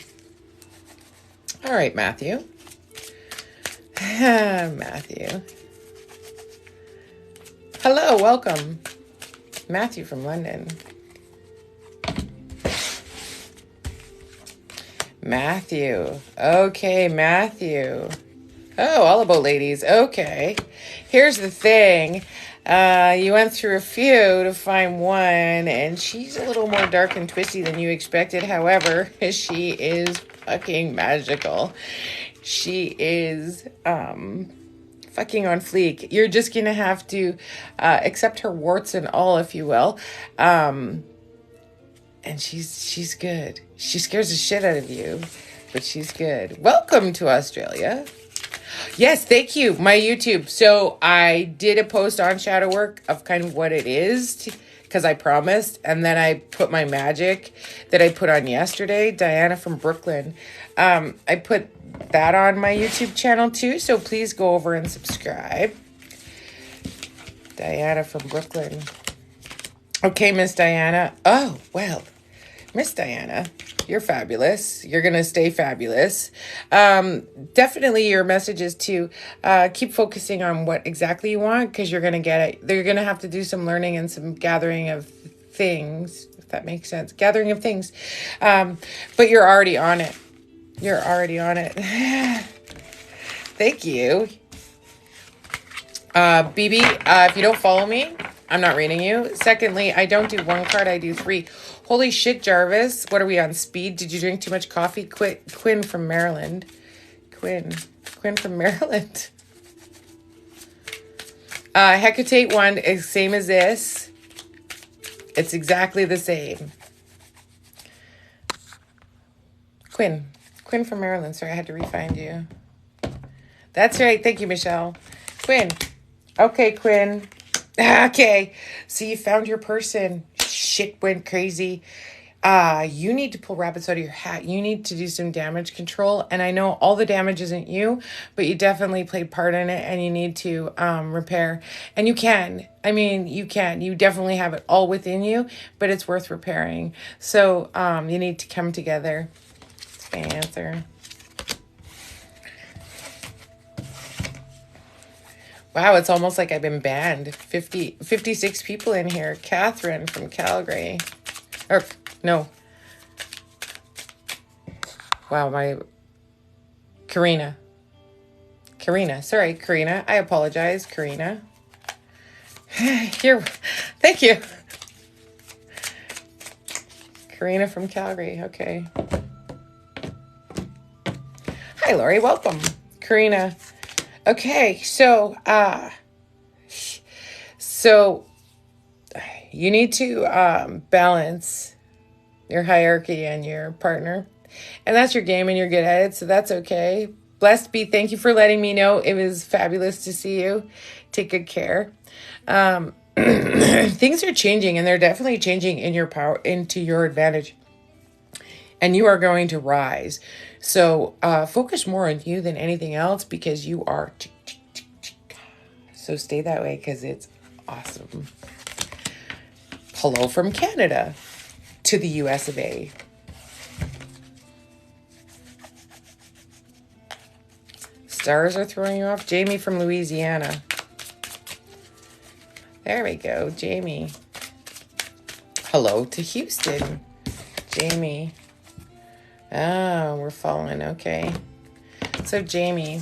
All right, Matthew. Matthew. Hello, welcome. Matthew from London. Matthew. Okay, Matthew. Oh, all about ladies. Okay. Here's the thing. You went through a few to find one, and she's a little more dark and twisty than you expected. However, she is fucking magical. She is fucking on fleek. You're just going to have to accept her warts and all, if you will. And she's good. She scares the shit out of you, but she's good. Welcome to Australia. Yes, thank you. My YouTube. So I did a post on shadow work of kind of what it is, because I promised. And then I put my magic that I put on yesterday. Diana from Brooklyn. I put that on my YouTube channel too. So please go over and subscribe. Diana from Brooklyn. Okay, Miss Diana. Oh, well. Miss Diana, you're fabulous. You're going to stay fabulous. Definitely your message is to keep focusing on what exactly you want, because you're going to get it. You're going to have to do some learning and some gathering of things, if that makes sense. Gathering of things. But you're already on it. You're already on it. Thank you. BB, if you don't follow me, I'm not reading you. Secondly, I don't do one card, I do three. Holy shit, Jarvis. What are we on, speed? Did you drink too much coffee? Quinn from Maryland. Quinn from Maryland. Hecate one is same as this. It's exactly the same. Quinn from Maryland. Sorry, I had to re-find you. That's right. Thank you, Michelle. Quinn. Okay, Quinn. Okay. So you found your person. Shit went crazy. You need to pull rabbits out of your hat. You need to do some damage control. And I know all the damage isn't you, but you definitely played part in it and you need to repair. And you can. I mean, you can. You definitely have it all within you, but it's worth repairing. So you need to come together. That's my answer. Wow, it's almost like I've been banned. 56 people in here. Catherine from Calgary. Or, no. Wow, Karina. Sorry, Karina. I apologize, Karina. Thank you. Karina from Calgary, okay. Hi, Lori, welcome. Karina. Okay, so you need to balance your hierarchy and your partner, and that's your game, and you're good at it, so that's okay. Blessed be. Thank you for letting me know. It was fabulous to see you. Take good care. Things are changing, and they're definitely changing in your power, into your advantage, and you are going to rise. So focus more on you than anything else, because you are. So stay that way, because it's Awesome. Hello from Canada to the US of A. Stars are throwing you off. Jamie from Louisiana. There we go, Jamie. Hello to Houston. Jamie. Oh, we're following. Okay. So, Jamie.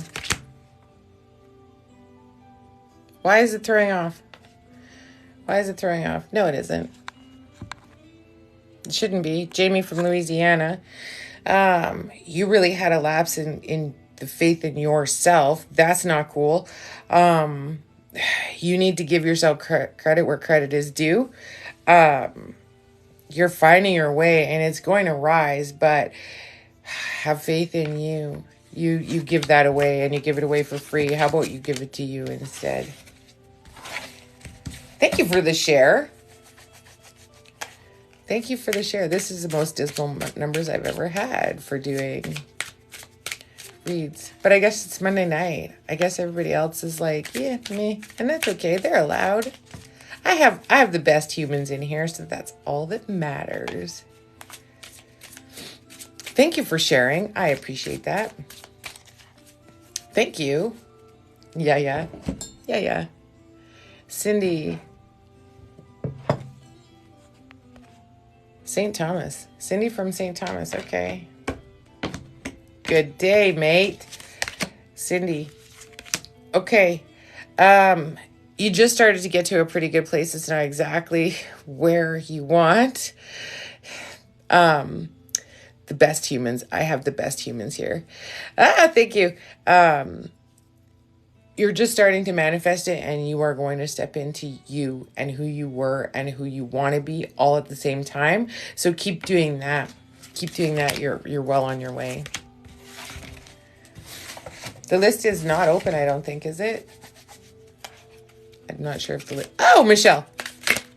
Why is it throwing off? Why is it throwing off? No, it isn't. It shouldn't be. Jamie from Louisiana. You really had a lapse in the faith in yourself. That's not cool. You need to give yourself credit where credit is due. You're finding your way and it's going to rise, but have faith in you. You give that away and you give it away for free. How about you give it to you instead? Thank you for the share. Thank you for the share. This is the most dismal numbers I've ever had for doing reads. But I guess it's Monday night. I guess everybody else is like, yeah, me. And that's okay. They're allowed. I have the best humans in here, so that's all that matters. Thank you for sharing. I appreciate that. Thank you. Yeah. Cindy. St. Thomas. Cindy from St. Thomas. Okay. Good day, mate. Cindy. Okay. You just started to get to a pretty good place. It's not exactly where you want. The best humans. I have the best humans here. Thank you. You're just starting to manifest it, and you are going to step into you and who you were and who you want to be all at the same time. So keep doing that. Keep doing that. You're well on your way. The list is not open, I don't think, is it? I'm not sure if the list... Oh, Michelle.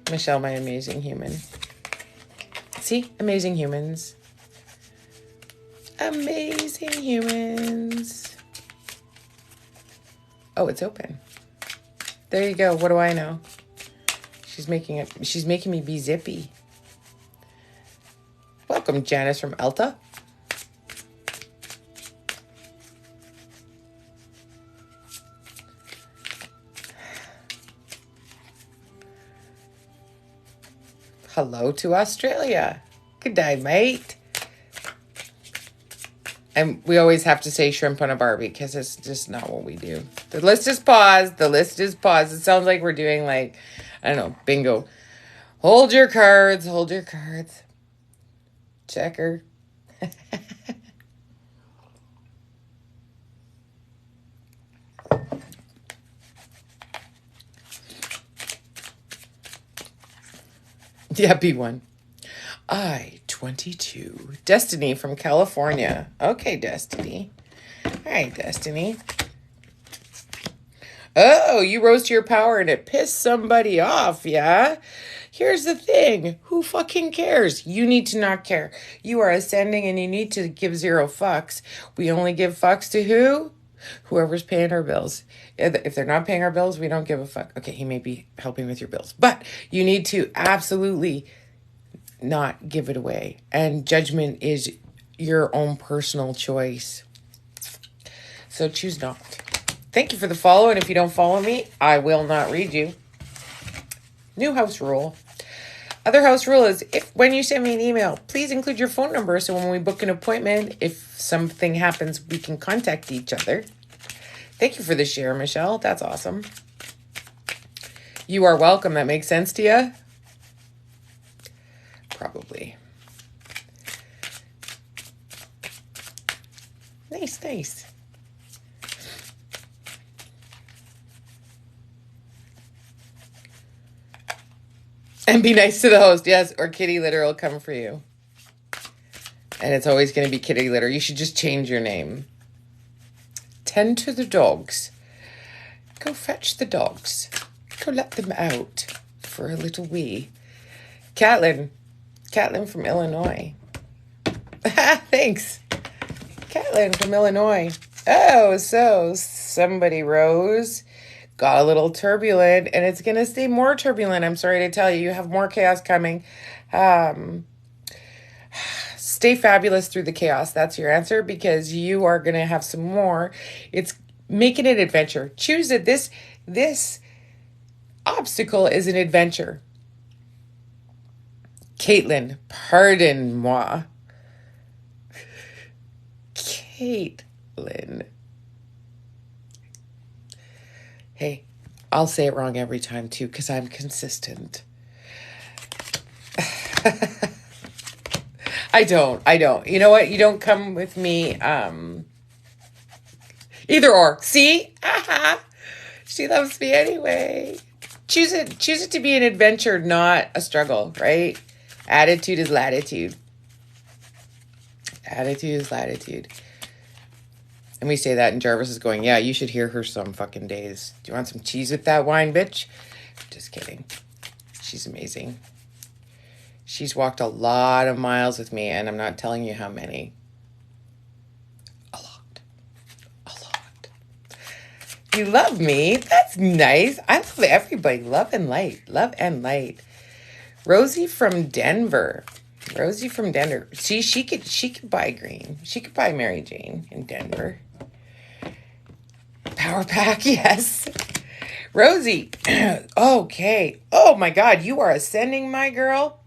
Michelle, my amazing human. See? Amazing humans. Amazing humans. Oh, it's open. There you go. What do I know? She's making me be zippy. Welcome, Janice from Alta. Hello to Australia. Good day, mate. And we always have to say shrimp on a Barbie because it's just not what we do. The list is paused. The list is paused. It sounds like we're doing like, I don't know, bingo. Hold your cards. Hold your cards. Checker. Yeah, B1. I-22. Destiny from California. Okay, Destiny. All right, Destiny. Oh, you rose to your power and it pissed somebody off, yeah? Here's the thing. Who fucking cares? You need to not care. You are ascending and you need to give zero fucks. We only give fucks to who? Whoever's paying our bills. If they're not paying our bills, we don't give a fuck. Okay, he may be helping with your bills. But you need to absolutely not give it away. And judgment is your own personal choice. So choose not. Thank you for the follow. And if you don't follow me, I will not read you. New house rule. Other house rule is when you send me an email, please include your phone number so when we book an appointment, if something happens, we can contact each other. Thank you for the share, Michelle. That's awesome. You are welcome. That makes sense to you? Probably. Nice. And be nice to the host, yes, or kitty litter will come for you. And it's always going to be kitty litter. You should just change your name. Tend to the dogs. Go fetch the dogs. Go let them out for a little wee. Catlin from Illinois. Thanks. Catlin from Illinois. Oh, so somebody rose got a little turbulent, and it's going to stay more turbulent. I'm sorry to tell you, you have more chaos coming. Um, Stay fabulous through the chaos. That's your answer, because you are going to have some more. It's making it an adventure. Choose it. This obstacle is an adventure. Caitlin, pardon moi. Caitlin. Hey, I'll say it wrong every time too, because I'm consistent. I don't. You know what? You don't come with me. Either or. See? She loves me anyway. Choose it to be an adventure, not a struggle, right? Attitude is latitude. Attitude is latitude. And we say that, and Jarvis is going, yeah, you should hear her some fucking days. Do you want some cheese with that wine, bitch? Just kidding. She's amazing. She's walked a lot of miles with me, and I'm not telling you how many. A lot. You love me. That's nice. I love everybody. Love and light. Rosie from Denver. See, she could buy green. She could buy Mary Jane in Denver. Power pack, yes. Rosie. Okay. Oh my God, you are ascending, my girl.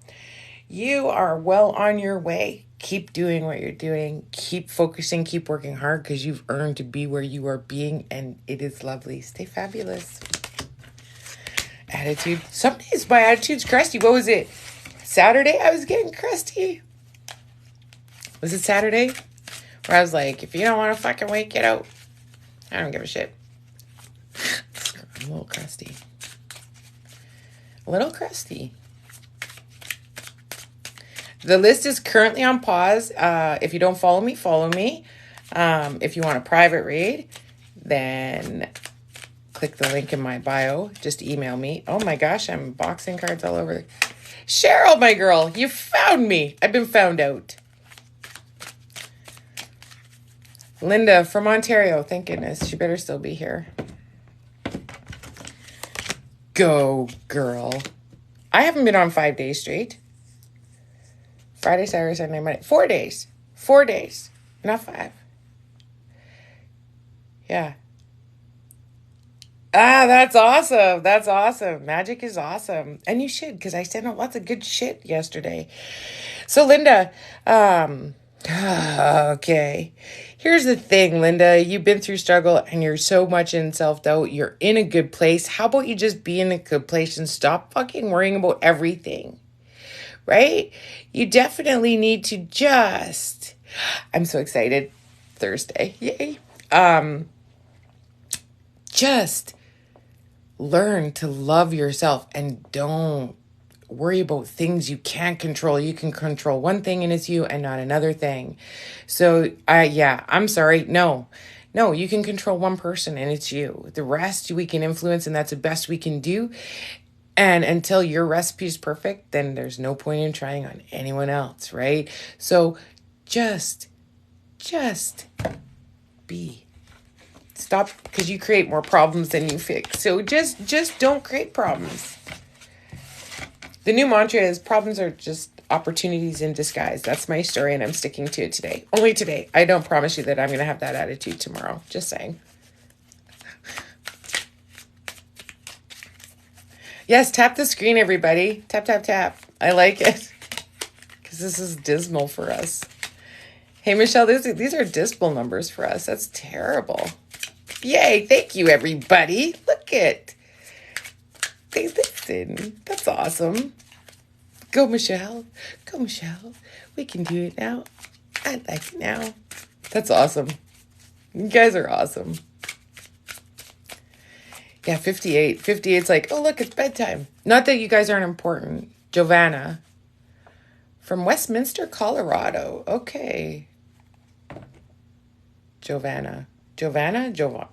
You are well on your way. Keep doing what you're doing. Keep focusing. Keep working hard, because you've earned to be where you are being, and it is lovely. Stay fabulous. Attitude. Some days my attitude's crusty. What was it? Saturday I was getting crusty. Was it Saturday? Where I was like, if you don't want to fucking wait, get out. I don't give a shit. I'm a little crusty. The list is currently on pause. If you don't follow me, follow me. If you want a private read, then click the link in my bio. Just email me. Oh my gosh, I'm boxing cards all over. Cheryl, my girl, you found me. I've been found out. Linda from Ontario. Thank goodness. She better still be here. Go, girl. I haven't been on 5 days straight. Friday, Saturday, Sunday, Monday. 4 days. 4 days. Not 5. Yeah. That's awesome. Magic is awesome. And you should, because I sent out lots of good shit yesterday. So, Linda, okay. Here's the thing, Linda. You've been through struggle, and you're so much in self-doubt. You're in a good place. How about you just be in a good place and stop fucking worrying about everything? Right? You definitely need to just... I'm so excited. Thursday. Yay. Just learn to love yourself and don't worry about things you can't control. You can control one thing, and it's you, and not another thing. So, I'm sorry. No, you can control one person, and it's you. The rest we can influence, and that's the best we can do. And until your recipe is perfect, then there's no point in trying on anyone else, right? So just be. Stop, because you create more problems than you fix. So just don't create problems. The new mantra is problems are just opportunities in disguise. That's my story, and I'm sticking to it today. Only today. I don't promise you that I'm going to have that attitude tomorrow. Just saying. Yes, tap the screen, everybody. Tap, tap, tap. I like it. Because this is dismal for us. Hey, Michelle, these are dismal numbers for us. That's terrible. Yay, thank you, everybody. Look it. They listen. That's awesome. Go, Michelle. Go, Michelle. We can do it now. I like it now. That's awesome. You guys are awesome. Yeah, 58. 58's like, oh, look, it's bedtime. Not that you guys aren't important. Giovanna. From Westminster, Colorado. Okay. Giovanna. Okay.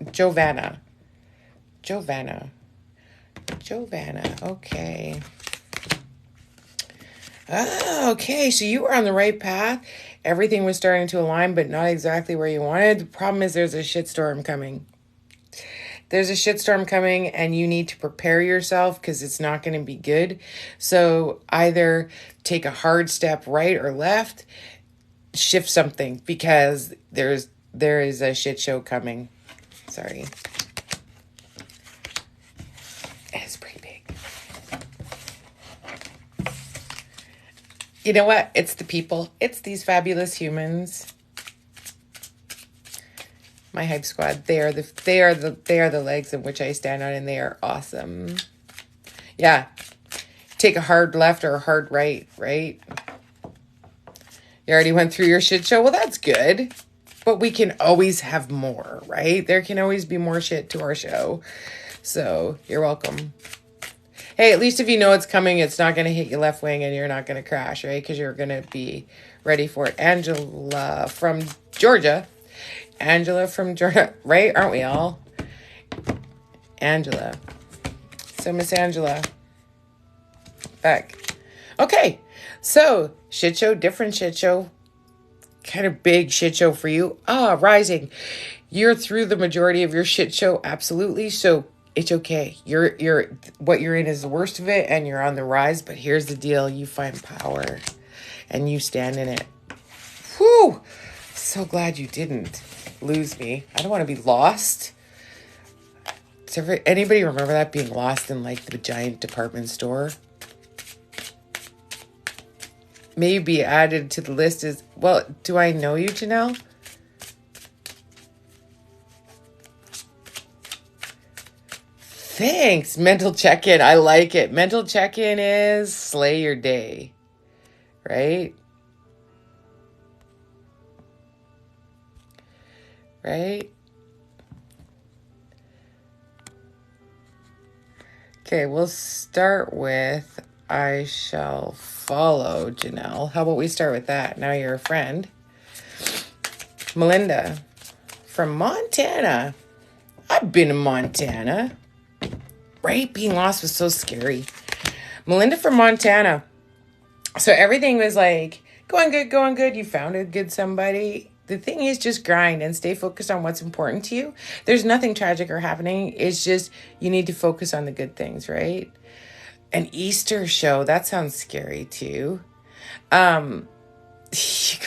Okay. So you were on the right path. Everything was starting to align, but not exactly where you wanted. The problem is there's a shitstorm coming. There's a shitstorm coming and you need to prepare yourself because it's not going to be good. So either take a hard step right or left, shift something because there is a shit show coming. Sorry. It's pretty big. You know what? It's the people. It's these fabulous humans. My hype squad. They are the legs in which I stand on, and they are awesome. Yeah. Take a hard left or a hard right, right? You already went through your shit show? Well, that's good. But we can always have more, right? There can always be more shit to our show. So, you're welcome. Hey, at least if you know it's coming, it's not going to hit your left wing and you're not going to crash, right? Because you're going to be ready for it. Angela from Georgia. Angela from Georgia, right? Aren't we all? Angela. So, Miss Angela. Back. Okay. So, shit show, different shit show. Kind of big shit show for you. Rising. You're through the majority of your shit show. Absolutely. So, it's okay. What you're in is the worst of it and you're on the rise, but here's the deal. You find power and you stand in it. Whew. So glad you didn't lose me. I don't want to be lost. Does anybody remember that, being lost in like the giant department store? Maybe added to the list is, well, do I know you, Janelle? Thanks. Mental check-in. I like it. Mental check-in is slay your day. Right? Right? Okay, we'll start with I shall follow Janelle. How about we start with that? Now you're a friend. Melinda from Montana. I've been in Montana. Right? Being lost was so scary. Melinda from Montana. So everything was like, going good. You found a good somebody. The thing is, just grind and stay focused on what's important to you. There's nothing tragic or happening. It's just, you need to focus on the good things, right? An Easter show. That sounds scary too. You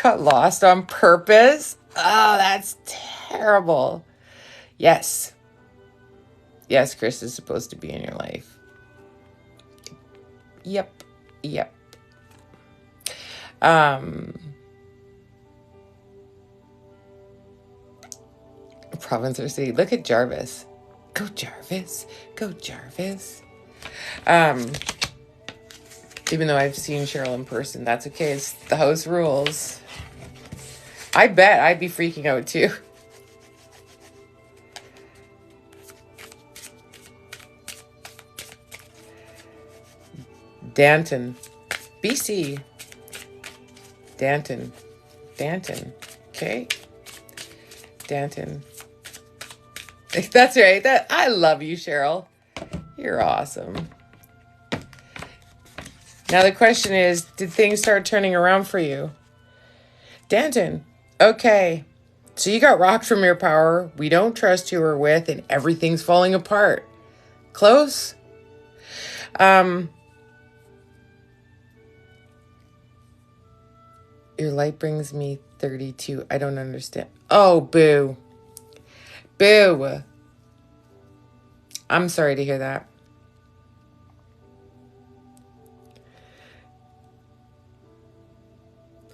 got lost on purpose. Oh, that's terrible. Yes. Yes, Chris is supposed to be in your life. Yep. Province or city. Look at Jarvis. Go Jarvis. Even though I've seen Cheryl in person, that's okay. It's the house rules. I bet I'd be freaking out too. Danton. BC. Danton. Okay. Danton. That's right. I love you, Cheryl. You're awesome. Now the question is, did things start turning around for you? Danton. Okay. So you got rocked from your power. We don't trust who we're with and everything's falling apart. Close? Your light brings me 32. I don't understand. Oh, boo. Boo. I'm sorry to hear that.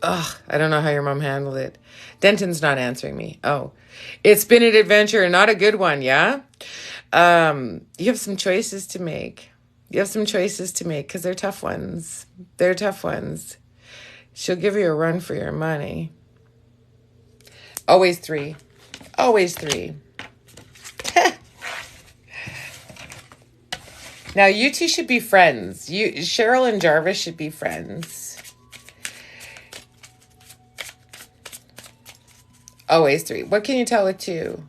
Ugh, I don't know how your mom handled it. Denton's not answering me. Oh, it's been an adventure, not a good one, yeah? You have some choices to make. Because they're tough ones. She'll give you a run for your money. Always three. Now, you two should be friends. Cheryl and Jarvis should be friends. Always three. What can you tell with two?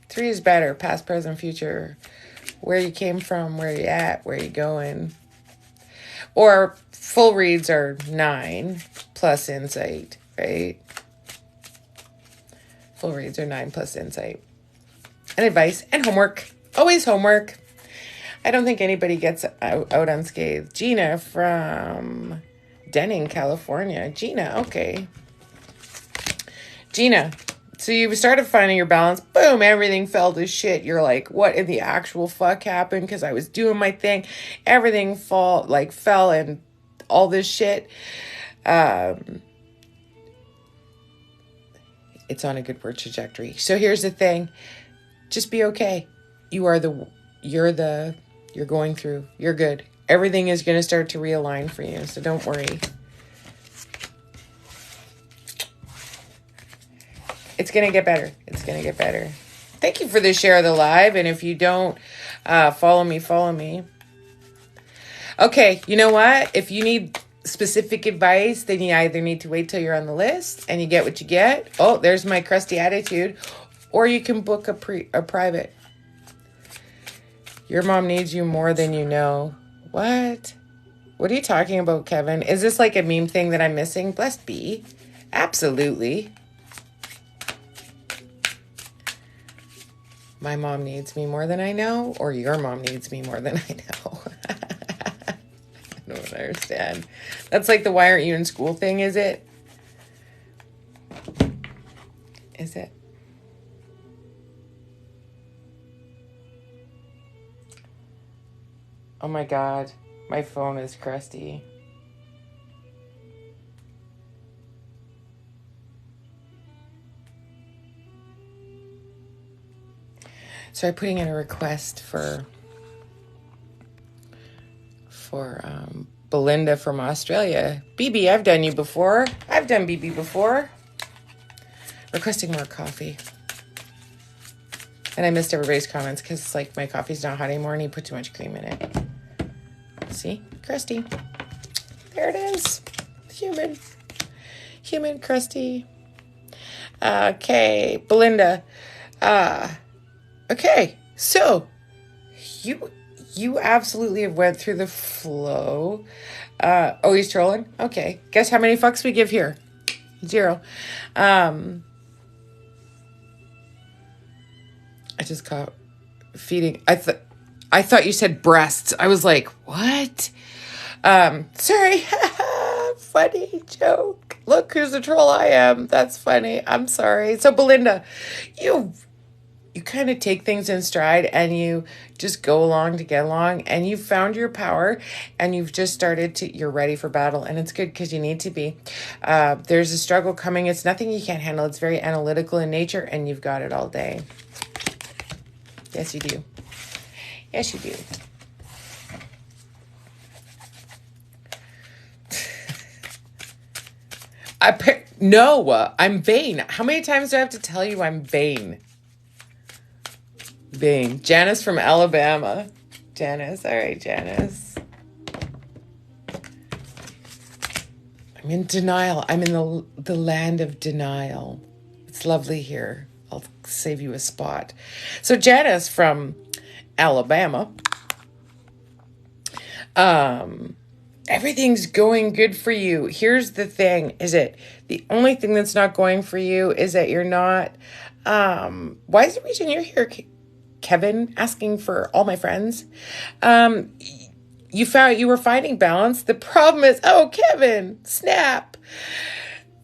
Three is better. Past, present, future. Where you came from, where you at, where you going. Or full reads are 9 plus insight, right? Full reads are 9 plus insight. and advice and homework. Always homework. I don't think anybody gets out unscathed. Gina from Denning, California. Gina, okay. Gina, so you started finding your balance. Boom, everything fell to shit. You're like, what in the actual fuck happened? Because I was doing my thing. Everything fell and all this shit. It's on a good word trajectory. So here's the thing. Just be okay. You're going through. You're good. Everything is going to start to realign for you. So don't worry. It's going to get better. It's going to get better. Thank you for the share of the live. And if you don't follow me. Okay, you know what? If you need specific advice, then you either need to wait till you're on the list and you get what you get. Oh, there's my crusty attitude. Or you can book a private. Your mom needs you more than you know. What? What are you talking about, Kevin? Is this like a meme thing that I'm missing? Blessed be. Absolutely. My mom needs me more than I know, or your mom needs me more than I know. I don't understand. That's like the why aren't you in school thing, is it? Is it? Oh my God, my phone is crusty. So I'm putting in a request for Belinda from Australia. BB, I've done you before. I've done BB before. Requesting more coffee. And I missed everybody's comments because like my coffee's not hot anymore and he put too much cream in it. See? Crusty. There it is. Human crusty. Okay. Belinda. Okay. So you absolutely have went through the flow. Oh, he's trolling? Okay. Guess how many fucks we give here? 0. I just caught feeding. I thought you said breasts. I was like, what? Sorry. Funny joke. Look who's the troll I am. That's funny. I'm sorry. So Belinda, you kind of take things in stride and you just go along to get along and you found your power and you've just started you're ready for battle and it's good because you need to be. There's a struggle coming. It's nothing you can't handle. It's very analytical in nature and you've got it all day. Yes, you do. Yes, you do. No, I'm vain. How many times do I have to tell you I'm vain? Vain. Janice from Alabama. Janice. All right, Janice. I'm in denial. I'm in the land of denial. It's lovely here. I'll save you a spot. So Janice from Alabama. Everything's going good for you. Here's the thing. The only thing that's not going for you is that you're not, why is the reason you're here, Kevin, asking for all my friends? You found you were finding balance. The problem is, oh, Kevin, snap.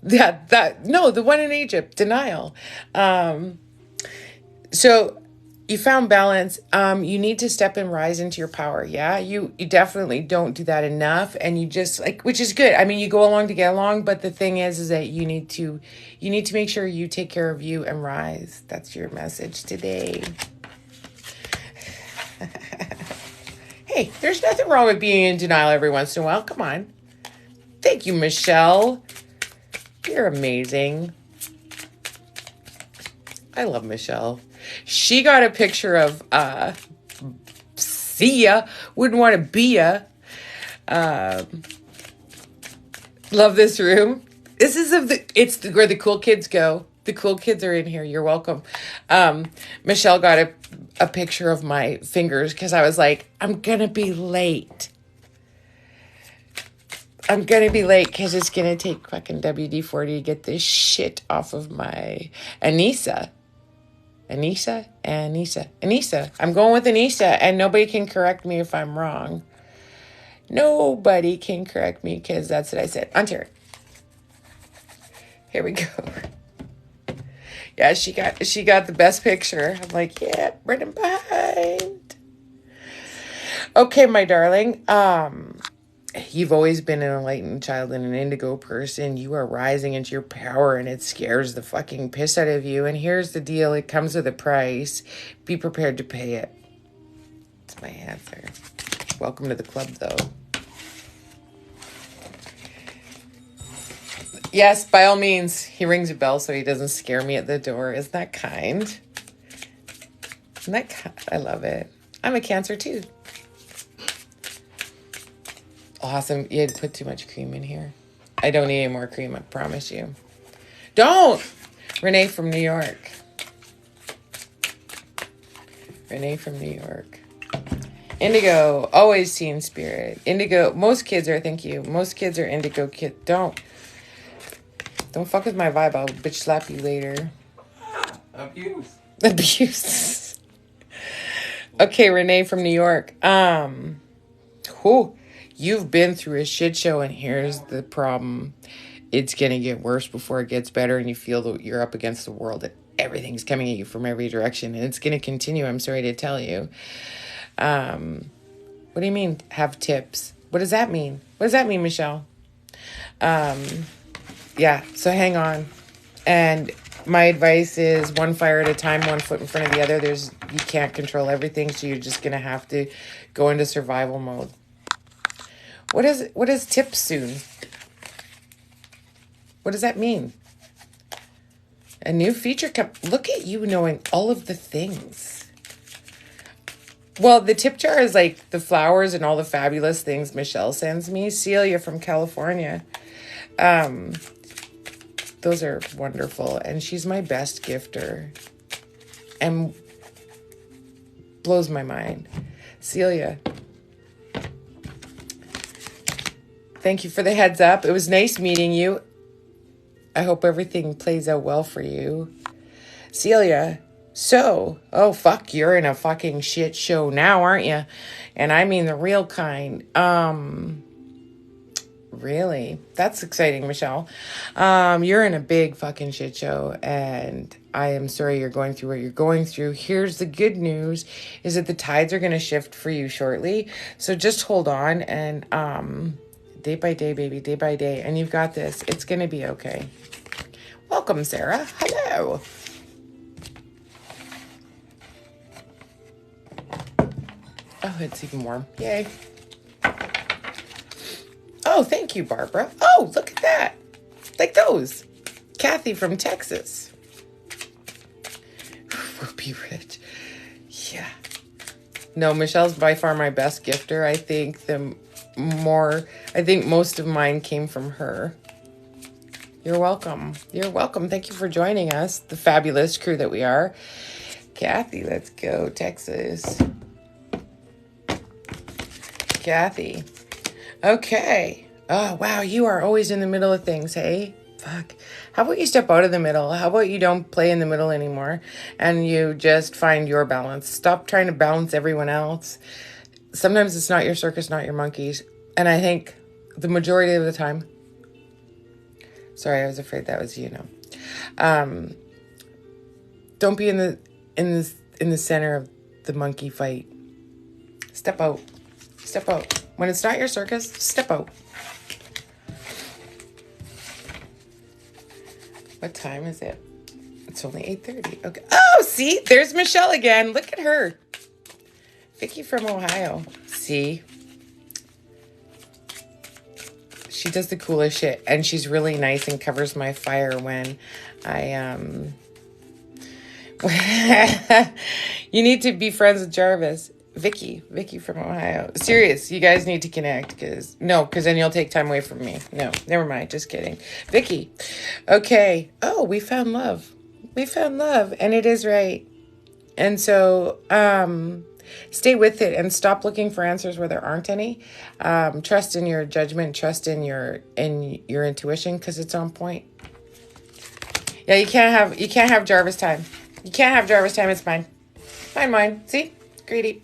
No, the one in Egypt, denial. So you found balance. You need to step and rise into your power. Yeah. You definitely don't do that enough. And you just which is good. I mean, you go along to get along, but the thing is that you need to make sure you take care of you and rise. That's your message today. Hey, there's nothing wrong with being in denial every once in a while. Come on. Thank you, Michelle. You're amazing. I love Michelle. She got a picture of see ya, wouldn't want to be ya. Love this room. This is where the cool kids go. The cool kids are in here. You're welcome. Michelle got a picture of my fingers because I was like, I'm gonna be late. I'm going to be late because it's going to take fucking WD-40 to get this shit off of my Anissa. Anissa. I'm going with Anissa, and nobody can correct me if I'm wrong. Nobody can correct me because that's what I said. Ontario. Here we go. Yeah, she got the best picture. I'm like, yeah, right in behind. Okay, my darling. You've always been an enlightened child and an indigo person. You are rising into your power, and it scares the fucking piss out of you. And here's the deal. It comes with a price. Be prepared to pay it. That's my answer. Welcome to the club, though. Yes, by all means. He rings a bell so he doesn't scare me at the door. Isn't that kind? Isn't that kind? I love it. I'm a Cancer, too. Awesome. You had put too much cream in here. I don't need any more cream, I promise you. Don't! Renee from New York. Renee from New York. Indigo, always team spirit. Indigo, most kids are, thank you. Most kids are indigo kid. Don't fuck with my vibe. I'll bitch slap you later. Abuse. Okay, Renee from New York. You've been through a shit show, and here's the problem. It's going to get worse before it gets better, and you feel that you're up against the world, that everything's coming at you from every direction, and it's going to continue, I'm sorry to tell you. What do you mean, have tips? What does that mean? What does that mean, Michelle? Yeah, so hang on. And my advice is one fire at a time, one foot in front of the other. You can't control everything, so you're just going to have to go into survival mode. What is tips soon? What does that mean? A new feature look at you knowing all of the things. Well, the tip jar is like the flowers and all the fabulous things Michelle sends me. Celia from California. Those are wonderful. And she's my best gifter. And blows my mind. Celia. Thank you for the heads up. It was nice meeting you. I hope everything plays out well for you. Celia. Oh, fuck, you're in a fucking shit show now, aren't you? And I mean the real kind. Really? That's exciting, Michelle. You're in a big fucking shit show, and I am sorry you're going through what you're going through. Here's the good news, is that the tides are going to shift for you shortly. So just hold on, and day by day, baby, day by day. And you've got this. It's going to be okay. Welcome, Sarah. Hello. Oh, it's even warm. Yay. Oh, thank you, Barbara. Oh, look at that. Like those. Kathy from Texas. We'll be rich. Yeah. No, Michelle's by far my best gifter. I think most of mine came from her. You're welcome. You're welcome. Thank you for joining us, the fabulous crew that we are. Kathy, let's go, Texas. Kathy. Okay. Oh, wow. You are always in the middle of things, hey? Fuck. How about you step out of the middle? How about you don't play in the middle anymore and you just find your balance? Stop trying to balance everyone else. Sometimes it's not your circus, not your monkeys. And I think the majority of the time, sorry, I was afraid that was don't be in the center of the monkey fight. Step out. Step out. When it's not your circus, step out. What time is it? It's only 8:30. Okay. Oh, see? There's Michelle again. Look at her. Vicky from Ohio. See? She does the coolest shit. And she's really nice and covers my fire when I, You need to be friends with Jarvis. Vicky from Ohio. Serious, you guys need to connect because then you'll take time away from me. No, never mind, just kidding. Vicky. Okay. Oh, we found love. And it is right. And so, stay with it and stop looking for answers where there aren't any. Trust in your judgment, trust in your intuition because it's on point. Yeah, you can't have Jarvis time. You can't have driver's time. It's mine. Mine. See? Greedy.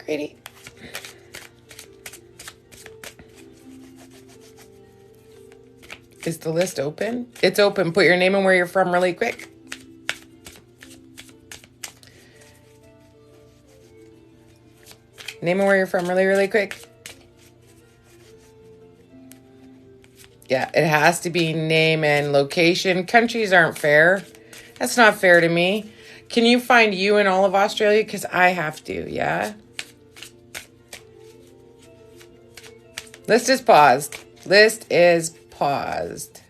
Greedy. Is the list open? It's open. Put your name and where you're from really quick. Name and where you're from really, really quick. Yeah, it has to be name and location. Countries aren't fair. That's not fair to me. Can you find you in all of Australia? Because I have to, yeah? List is paused. List is paused.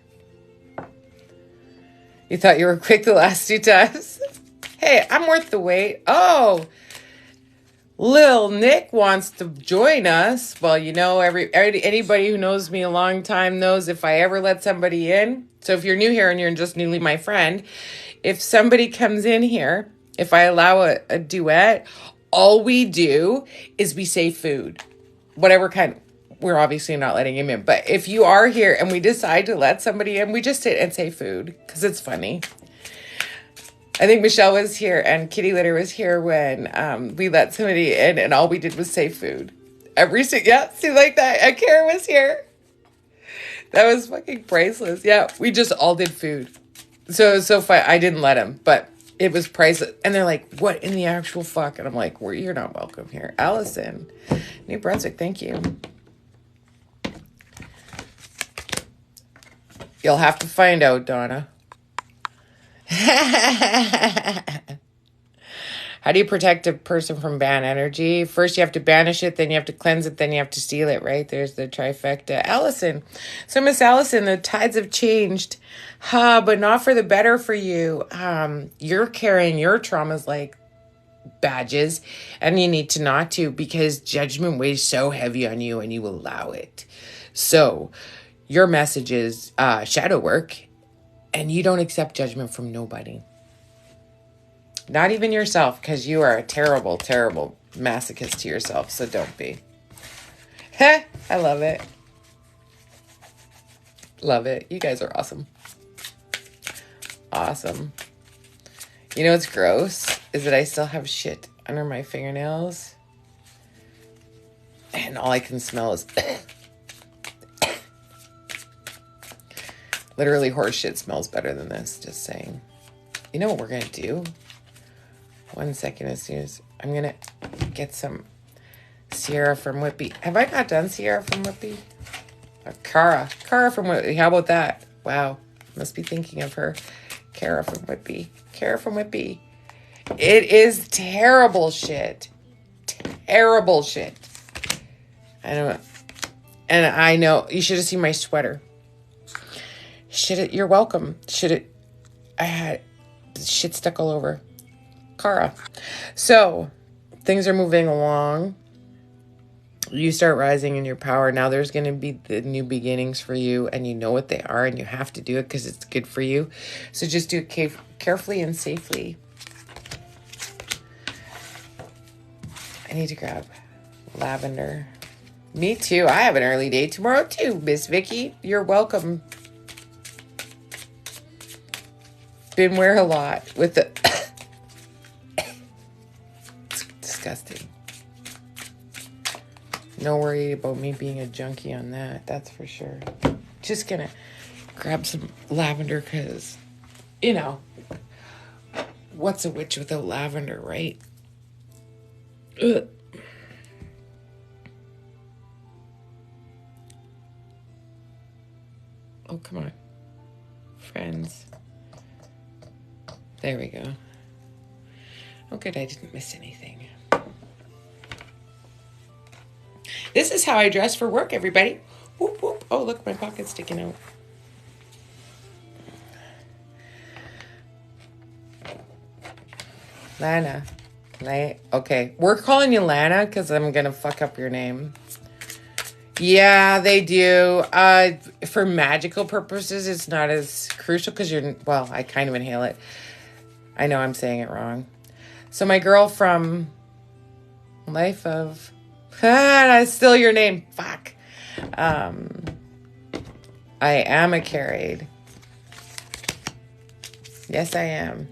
You thought you were quick the last 2 times? Hey, I'm worth the wait. Oh, Lil Nick wants to join us. Well, you know, anybody who knows me a long time knows if I ever let somebody in. So if you're new here and you're just newly my friend, if somebody comes in here, if I allow a duet, all we do is we say food. Whatever kind. We're obviously not letting him in. But if you are here and we decide to let somebody in, we just sit and say food because it's funny. I think Michelle was here and Kitty Litter was here when we let somebody in and all we did was say food. Yeah, see like that. And Karen was here. That was fucking priceless. Yeah, we just all did food. So it was so fun. I didn't let him, but it was priceless. And they're like, what in the actual fuck? And I'm like, you're not welcome here. Allison, New Brunswick, thank you. You'll have to find out, Donna. How do you protect a person from bad energy? First you have to banish it, then you have to cleanse it, then you have to steal it, right? There's the trifecta. Allison. So Miss Allison, the tides have changed. But not for the better for you. You're carrying your traumas like badges, and you need to not to, because judgment weighs so heavy on you and you allow it. So your message is shadow work, and you don't accept judgment from nobody. Not even yourself, because you are a terrible, terrible masochist to yourself, so don't be. I love it. Love it. You guys are awesome. Awesome. You know what's gross? Is that I still have shit under my fingernails. And all I can smell is... Literally, horse shit smells better than this. Just saying. You know what we're going to do? 1 second, as soon as... I'm going to get some Sierra from Whippy. Have I not done Sierra from Whippy? Cara. Cara from Whippy. How about that? Wow. Must be thinking of her. Cara from Whippy. Cara from Whippy. It is terrible shit. Terrible shit. I don't... And I know... You should have seen my sweater. You're welcome. I had shit stuck all over. Cara. So, things are moving along. You start rising in your power. Now there's going to be the new beginnings for you, and you know what they are, and you have to do it because it's good for you. So just do it carefully and safely. I need to grab lavender. Me too. I have an early day tomorrow too, Miss Vicky. You're welcome. Been where a lot with the... It's disgusting. No worry about me being a junkie on that. That's for sure. Just gonna grab some lavender because, you know, what's a witch without lavender, right? Ugh. Oh, come on. Friends. There we go. Oh, good, I didn't miss anything. This is how I dress for work, everybody. Whoop, whoop. Oh, look, my pocket's sticking out. Lana. Okay, we're calling you Lana because I'm going to fuck up your name. Yeah, they do. For magical purposes, it's not as crucial because well, I kind of inhale it. I know I'm saying it wrong. So my girl from Life of... That's still your name. Fuck. I am a carried. Yes, I am.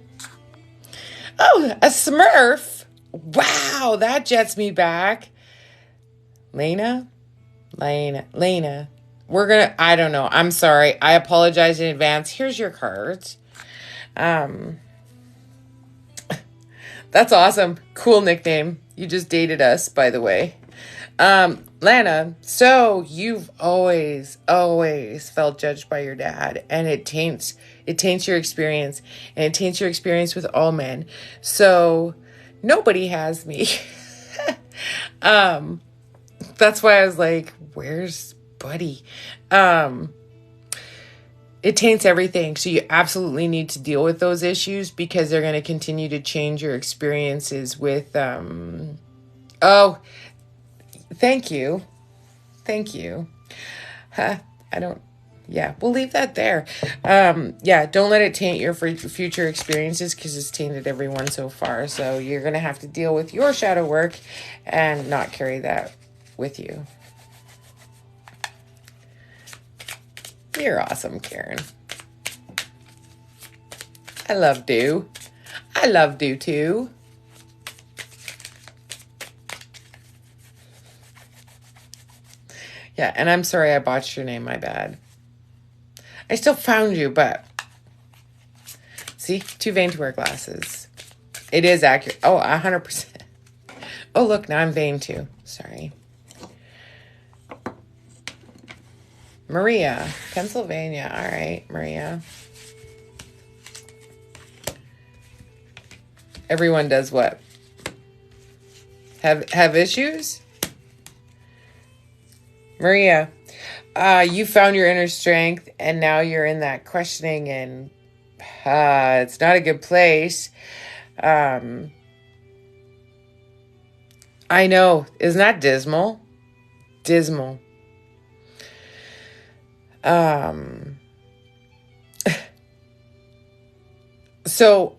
Oh, a Smurf. Wow, that jets me back. Lena? Lena. I don't know. I'm sorry. I apologize in advance. Here's your cards. Um, that's awesome. Cool nickname. You just dated us, by the way. Lana, so you've always felt judged by your dad, and it taints your experience, and it taints your experience with all men. So nobody has me. That's why I was like, where's Buddy? It taints everything. So you absolutely need to deal with those issues because they're going to continue to change your experiences with, oh, thank you. We'll leave that there. Don't let it taint your future experiences because it's tainted everyone so far. So you're going to have to deal with your shadow work and not carry that with you. You're awesome, Karen. I love you. I love you too. Yeah, and I'm sorry I botched your name, my bad. I still found you, but... See? Too vain to wear glasses. It is accurate. Oh, 100%. Oh, look, now I'm vain too. Sorry. Maria, Pennsylvania. All right, Maria. Everyone does what? Have issues? Maria, you found your inner strength, and now you're in that questioning, and it's not a good place. I know. Isn't that dismal? Dismal. So,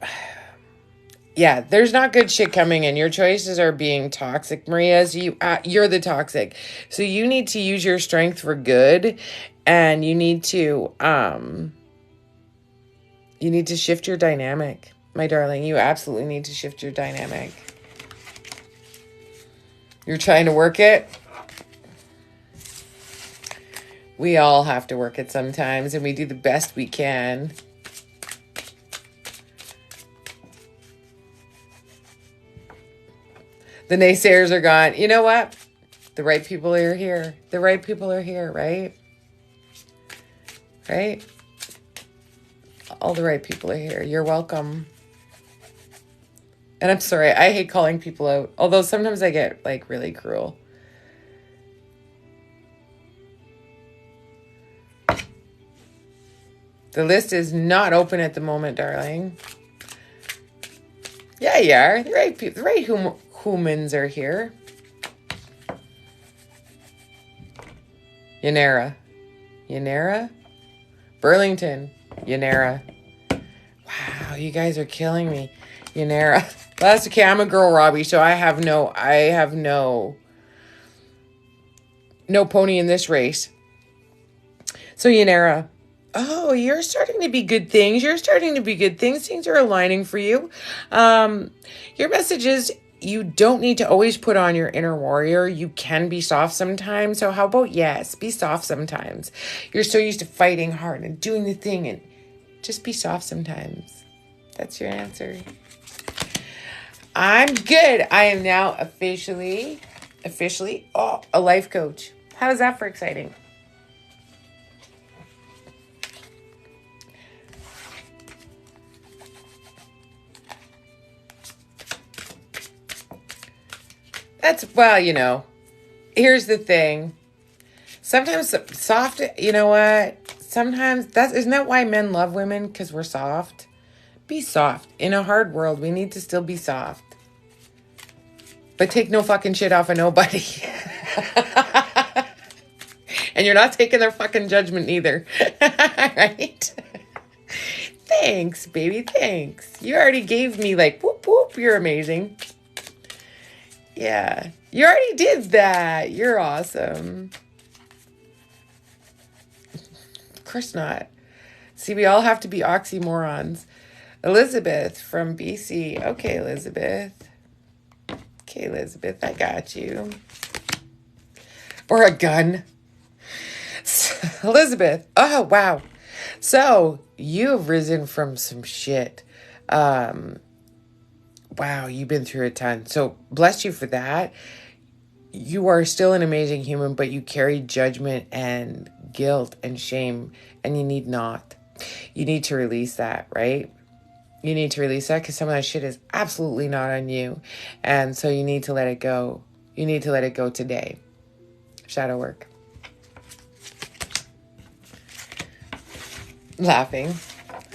yeah, there's not good shit coming in. Your choices are being toxic, Maria. So you're the toxic. So you need to use your strength for good, and you need to shift your dynamic, my darling. You absolutely need to shift your dynamic. You're trying to work it. We all have to work it sometimes, and we do the best we can. The naysayers are gone. You know what? The right people are here. The right people are here, right? Right? All the right people are here. You're welcome. And I'm sorry, I hate calling people out. Although sometimes I get, like, really cruel. The list is not open at the moment, darling. Yeah, you are. The right people, the right humans are here. Yanera. Burlington. Yanera. Wow, you guys are killing me. Yanera. Well, that's okay. I'm a girl, Robbie, so I have no pony in this race. So Yanera. Oh, you're starting to be good things. Things are aligning for you. Your message is you don't need to always put on your inner warrior. You can be soft sometimes. So how about, yes, be soft sometimes. You're so used to fighting hard and doing the thing, and just be soft sometimes. That's your answer. I'm good. I am now officially, a life coach. How's that for exciting? Here's the thing. Sometimes soft, you know what? Sometimes isn't that why men love women? Because we're soft. Be soft. In a hard world, we need to still be soft. But take no fucking shit off of nobody. And you're not taking their fucking judgment either. Right? Thanks, baby. Thanks. You already gave me like, whoop, whoop. You're amazing. Yeah. You already did that. You're awesome. Of course not. See, we all have to be oxymorons. Elizabeth from BC. Okay, Elizabeth. Okay, Elizabeth, I got you. Or a gun. Elizabeth. Oh, wow. So, you have risen from some shit. Wow, you've been through a ton. So, bless you for that. You are still an amazing human, but you carry judgment and guilt and shame, and you need not. You need to release that, right? You need to release that because some of that shit is absolutely not on you. And so you need to let it go. You need to let it go today. Shadow work. Laughing.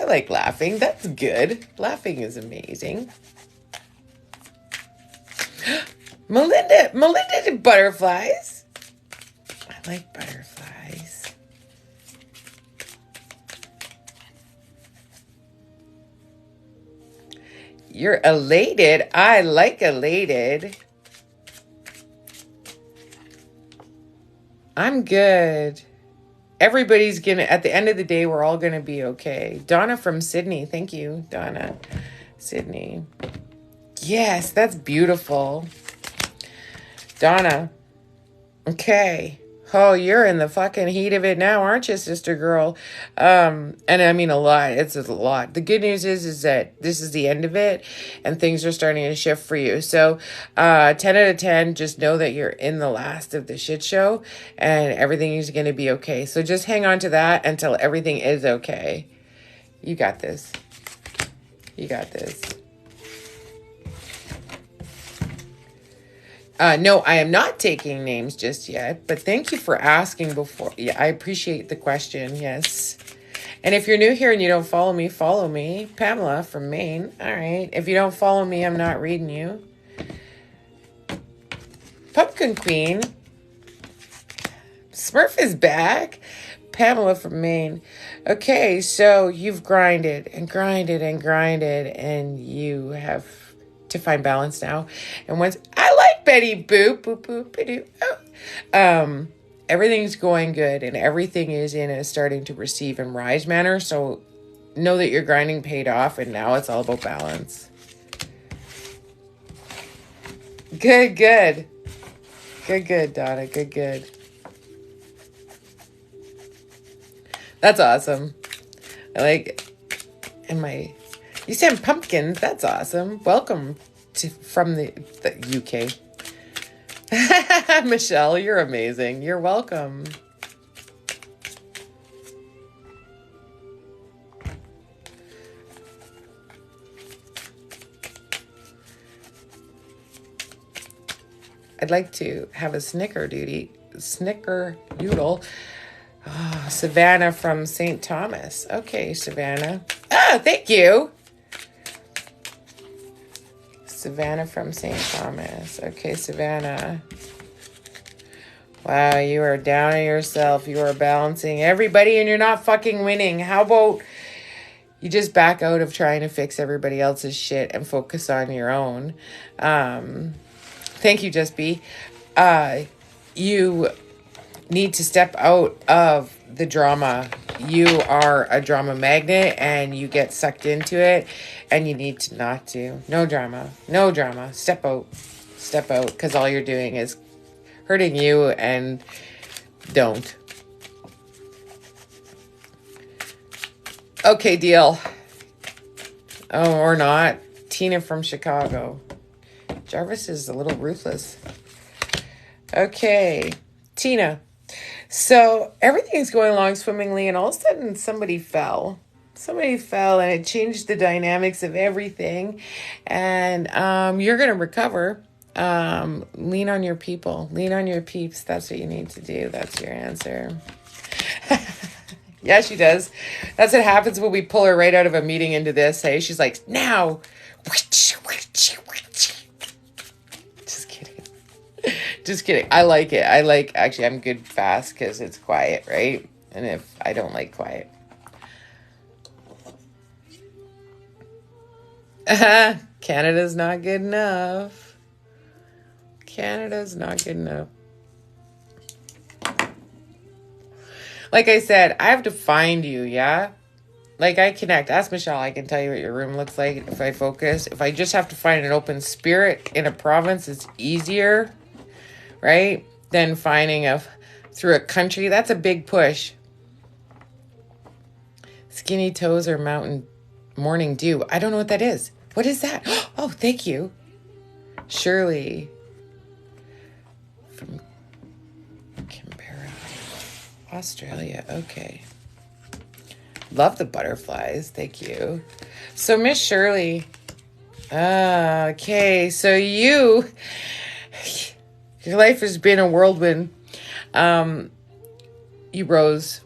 I like laughing. That's good. Laughing is amazing. Melinda did butterflies. I like butterflies. You're elated. I like elated. I'm good. Everybody's gonna, at the end of the day, we're all gonna be okay. Donna from Sydney. Thank you, Donna. Sydney. Yes, that's beautiful. Donna. Okay. Oh, you're in the fucking heat of it now, aren't you, sister girl? And I mean a lot. It's a lot. The good news is that this is the end of it and things are starting to shift for you. So 10 out of 10, just know that you're in the last of the shit show and everything is going to be okay. So just hang on to that until everything is okay. You got this. You got this. No, I am not taking names just yet, but thank you for asking before. Yeah, I appreciate the question. Yes. And if you're new here and you don't follow me. Pamela from Maine. All right. If you don't follow me, I'm not reading you. Pumpkin Queen. Smurf is back. Pamela from Maine. Okay, so you've grinded and grinded and grinded, and you have to find balance now. And once I like Betty Boop, boop, boop, boop, oh. Everything's going good, and everything is in a starting to receive and rise manner. So know that your grinding paid off, and now it's all about balance. Good, good. Good, good, Donna. Good, good. That's awesome. I like, you sent pumpkins. That's awesome. Welcome from the UK. Michelle, you're amazing. You're welcome. I'd like to have a snickerdoodle. Oh, Savannah from St. Thomas. Okay, Savannah. Oh, thank you. Savannah from St. Thomas. Okay, Savannah. Wow, you are down on yourself. You are balancing everybody and you're not fucking winning. How about you just back out of trying to fix everybody else's shit and focus on your own? Thank you, Just Be. You need to step out of the drama. You are a drama magnet and you get sucked into it and you need to not do. No drama. No drama. Step out. Step out because all you're doing is hurting you and don't. Okay, deal. Oh, or not. Tina from Chicago. Jarvis is a little ruthless. Okay. Tina. So everything's going along swimmingly and all of a sudden somebody fell. Somebody fell and it changed the dynamics of everything. And you're going to recover. Lean on your people. Lean on your peeps. That's what you need to do. That's your answer. Yeah, she does. That's what happens when we pull her right out of a meeting into this. Hey, she's like, now. Just kidding. I like it. Actually, I'm good fast because it's quiet, right? And if I don't like quiet. Canada's not good enough. Canada's not good enough. Like I said, I have to find you, yeah? Like, I connect. Ask Michelle. I can tell you what your room looks like if I focus. If I just have to find an open spirit in a province, it's easier, right? Than finding through a country. That's a big push. Skinny toes or mountain morning dew. I don't know what that is. What is that? Oh, thank you. Shirley from Canberra, Australia. Okay. Love the butterflies. Thank you. So, Miss Shirley. Okay. So your life has been a whirlwind. You rose,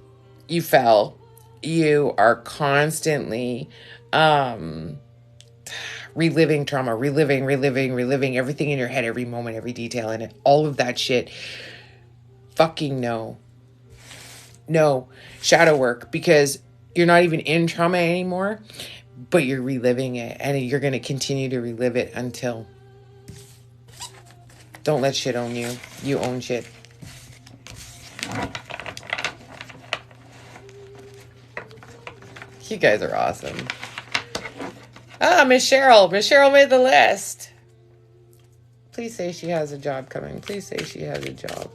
you fell, you are constantly reliving trauma, reliving everything in your head, every moment, every detail in it, all of that shit. Fucking no. Shadow work, because you're not even in trauma anymore, but you're reliving it, and you're going to continue to relive it until. Don't let shit own you. You own shit. You guys are awesome. Miss Cheryl. Miss Cheryl made the list. Please say she has a job coming. Please say she has a job.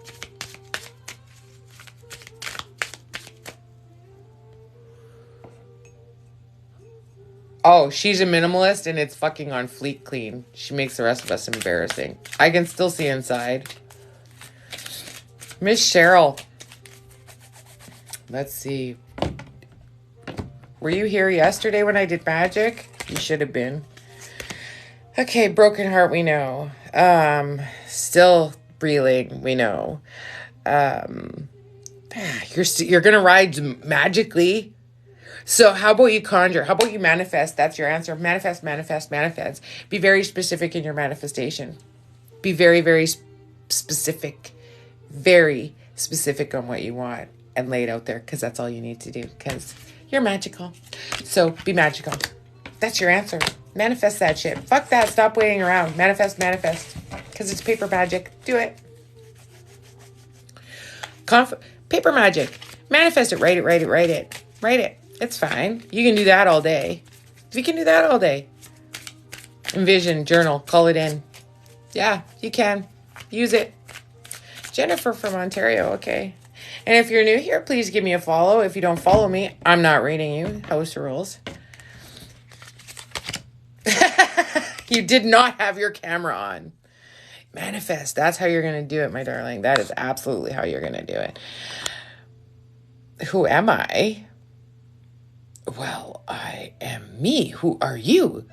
Oh, she's a minimalist and it's fucking on fleek clean. She makes the rest of us embarrassing. I can still see inside. Miss Cheryl. Let's see. Were you here yesterday when I did magic? You should have been. Okay, broken heart, we know. Still reeling, we know. You're gonna ride magically. So how about you conjure? How about you manifest? That's your answer. Manifest. Be very specific in your manifestation. Be very, very specific. Very specific on what you want and lay it out there, because that's all you need to do, because you're magical. So be magical. That's your answer. Manifest that shit. Fuck that. Stop waiting around. Manifest. Because it's paper magic. Do it. Paper magic. Manifest it. Write it. It's fine. You can do that all day. Envision, journal, call it in. Yeah, you can. Use it. Jennifer from Ontario. Okay. And if you're new here, please give me a follow. If you don't follow me, I'm not reading you. House rules. You did not have your camera on. Manifest. That's how you're going to do it, my darling. That is absolutely how you're going to do it. Who am I? Well, I am me. Who are you?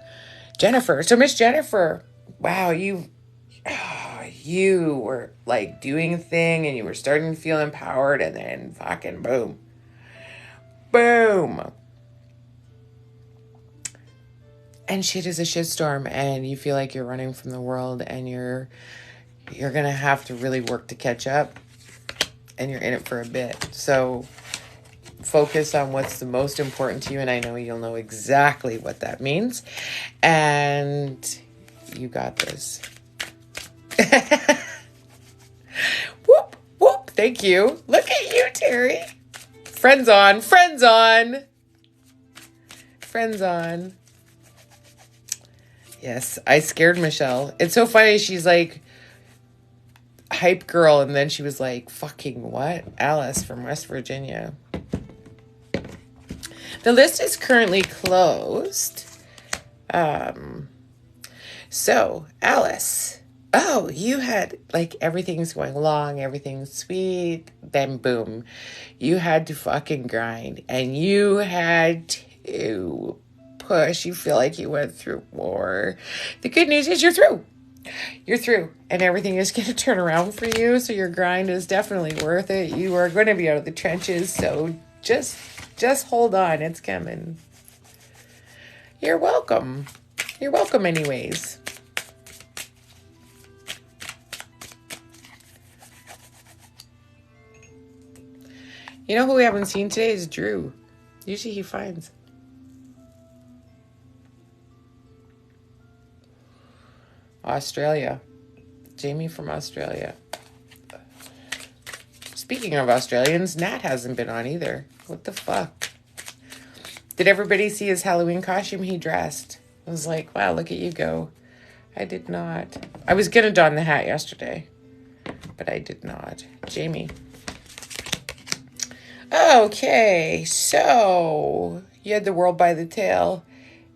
Jennifer. So Miss Jennifer, wow, you were like doing a thing and you were starting to feel empowered, and then fucking boom. And shit is a shitstorm, and you feel like you're running from the world, and you're going to have to really work to catch up, and you're in it for a bit. So focus on what's the most important to you, and I know you'll know exactly what that means. And you got this. Whoop, whoop. Thank you. Look at you, Terry. Friends on. Yes, I scared Michelle. It's so funny. She's like, hype girl, and then she was like, fucking what? Alice from West Virginia. The list is currently closed. So, Alice. Oh, you had, like, everything's going along, everything's sweet. Then, boom. You had to fucking grind. And you had to push. You feel like you went through more. The good news is you're through. And everything is going to turn around for you. So your grind is definitely worth it. You are going to be out of the trenches. So just hold on. It's coming. You're welcome. You're welcome anyways. You know who we haven't seen today is Drew. Usually he finds. Australia. Jamie from Australia. Speaking of Australians, Nat hasn't been on either. What the fuck? Did everybody see his Halloween costume he dressed? I was like, wow, look at you go. I did not. I was going to don the hat yesterday, but I did not. Jamie. Okay, so you had the world by the tail,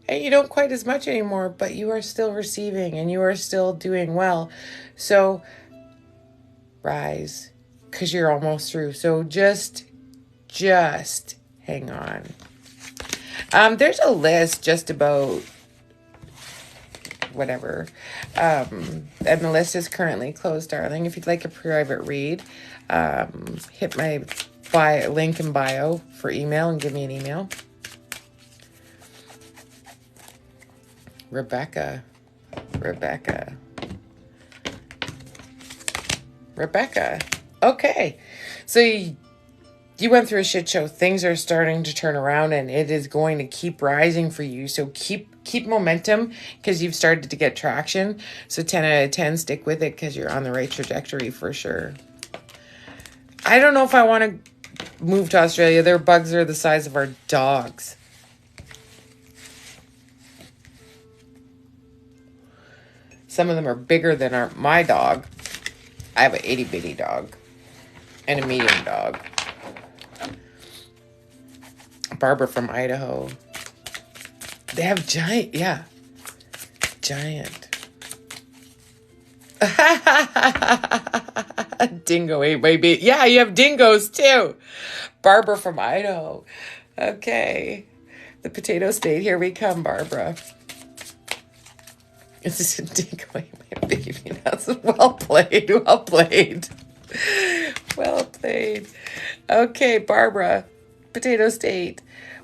and you don't quite as much anymore, but you are still receiving, and you are still doing well. So rise, because you're almost through. So just hang on. There's a list just about whatever. And the list is currently closed, darling. If you'd like a private read, hit my link in bio for email and give me an email. Rebecca. Okay. So you went through a shit show. Things are starting to turn around, and it is going to keep rising for you. So keep momentum, because you've started to get traction. So 10 out of 10, stick with it, because you're on the right trajectory for sure. I don't know if I want to move to Australia. Their bugs are the size of our dogs. Some of them are bigger than my dog. I have an itty bitty dog and a medium dog. Barbara from Idaho. They have giant. Dingo ate my baby. Yeah, you have dingoes too. Barbara from Idaho. Okay. The potato state. Here we come, Barbara. It's just a dingo ate my baby. That's well played. Well played. Okay, Barbara. Potato state.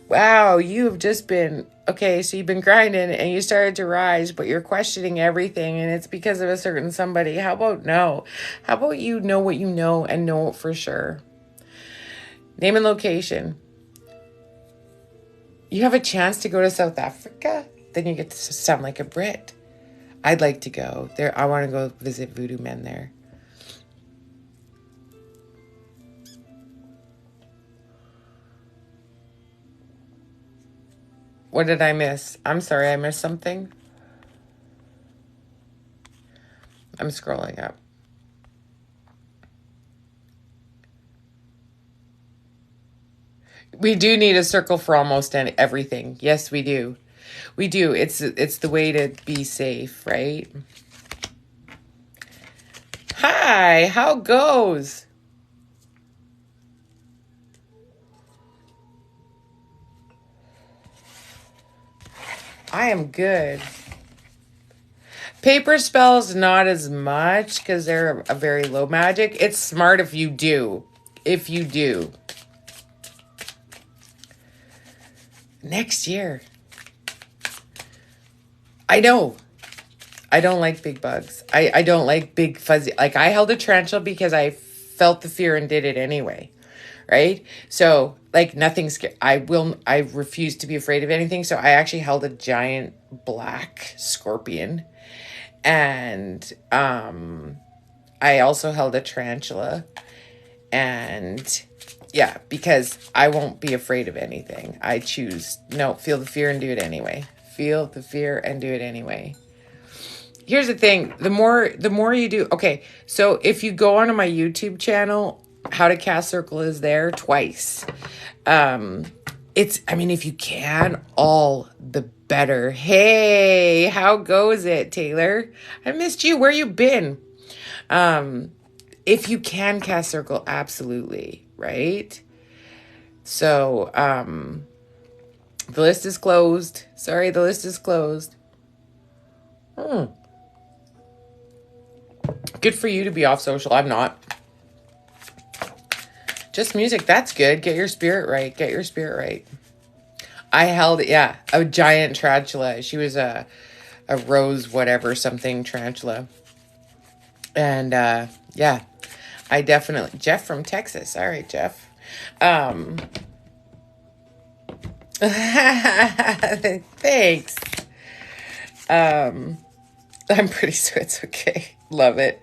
Wow, you've just been... Okay, so you've been grinding and you started to rise, but you're questioning everything, and it's because of a certain somebody. How about no? How about you know what you know and know it for sure? Name and location. You have a chance to go to South Africa? Then you get to sound like a Brit. I'd like to go there. I want to go visit Voodoo Men there. What did I miss? I'm sorry, I missed something. I'm scrolling up. We do need a circle for almost everything. Yes, we do. We do. It's the way to be safe, right? Hi, how goes? I am good. Paper spells, not as much, because they're a very low magic. It's smart if you do. Next year. I know. I don't like big bugs. I don't like big fuzzy. Like, I held a tarantula because I felt the fear and did it anyway. Right? So, like, nothing scary. I refuse to be afraid of anything. So I actually held a giant black scorpion. And I also held a tarantula. And yeah, because I won't be afraid of anything. I choose, no, feel the fear and do it anyway. Feel the fear and do it anyway. Here's the thing. The more you do, okay, so if you go onto my YouTube channel, How to Cast Circle is there twice. If you can, all the better. Hey, how goes it, Taylor? I missed you. Where you been? If you can cast circle, absolutely, right? So, the list is closed. Sorry, the list is closed. Good for you to be off social. I'm not. Just music. That's good. Get your spirit right. I held, a giant tarantula. She was a rose whatever something tarantula. And, I definitely... Jeff from Texas. All right, Jeff. Thanks. I'm pretty sure it's okay. Love it.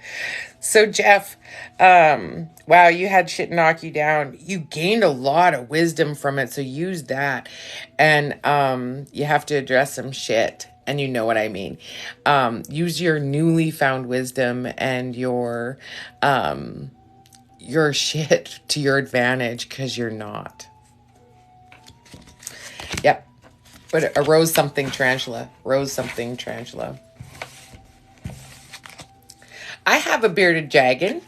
So Jeff, wow, you had shit knock you down. You gained a lot of wisdom from it, so use that. And you have to address some shit, and you know what I mean. Use your newly found wisdom and your shit to your advantage, because you're not. Yep. But a rose something tarantula. Rose something tarantula. I have a bearded dragon.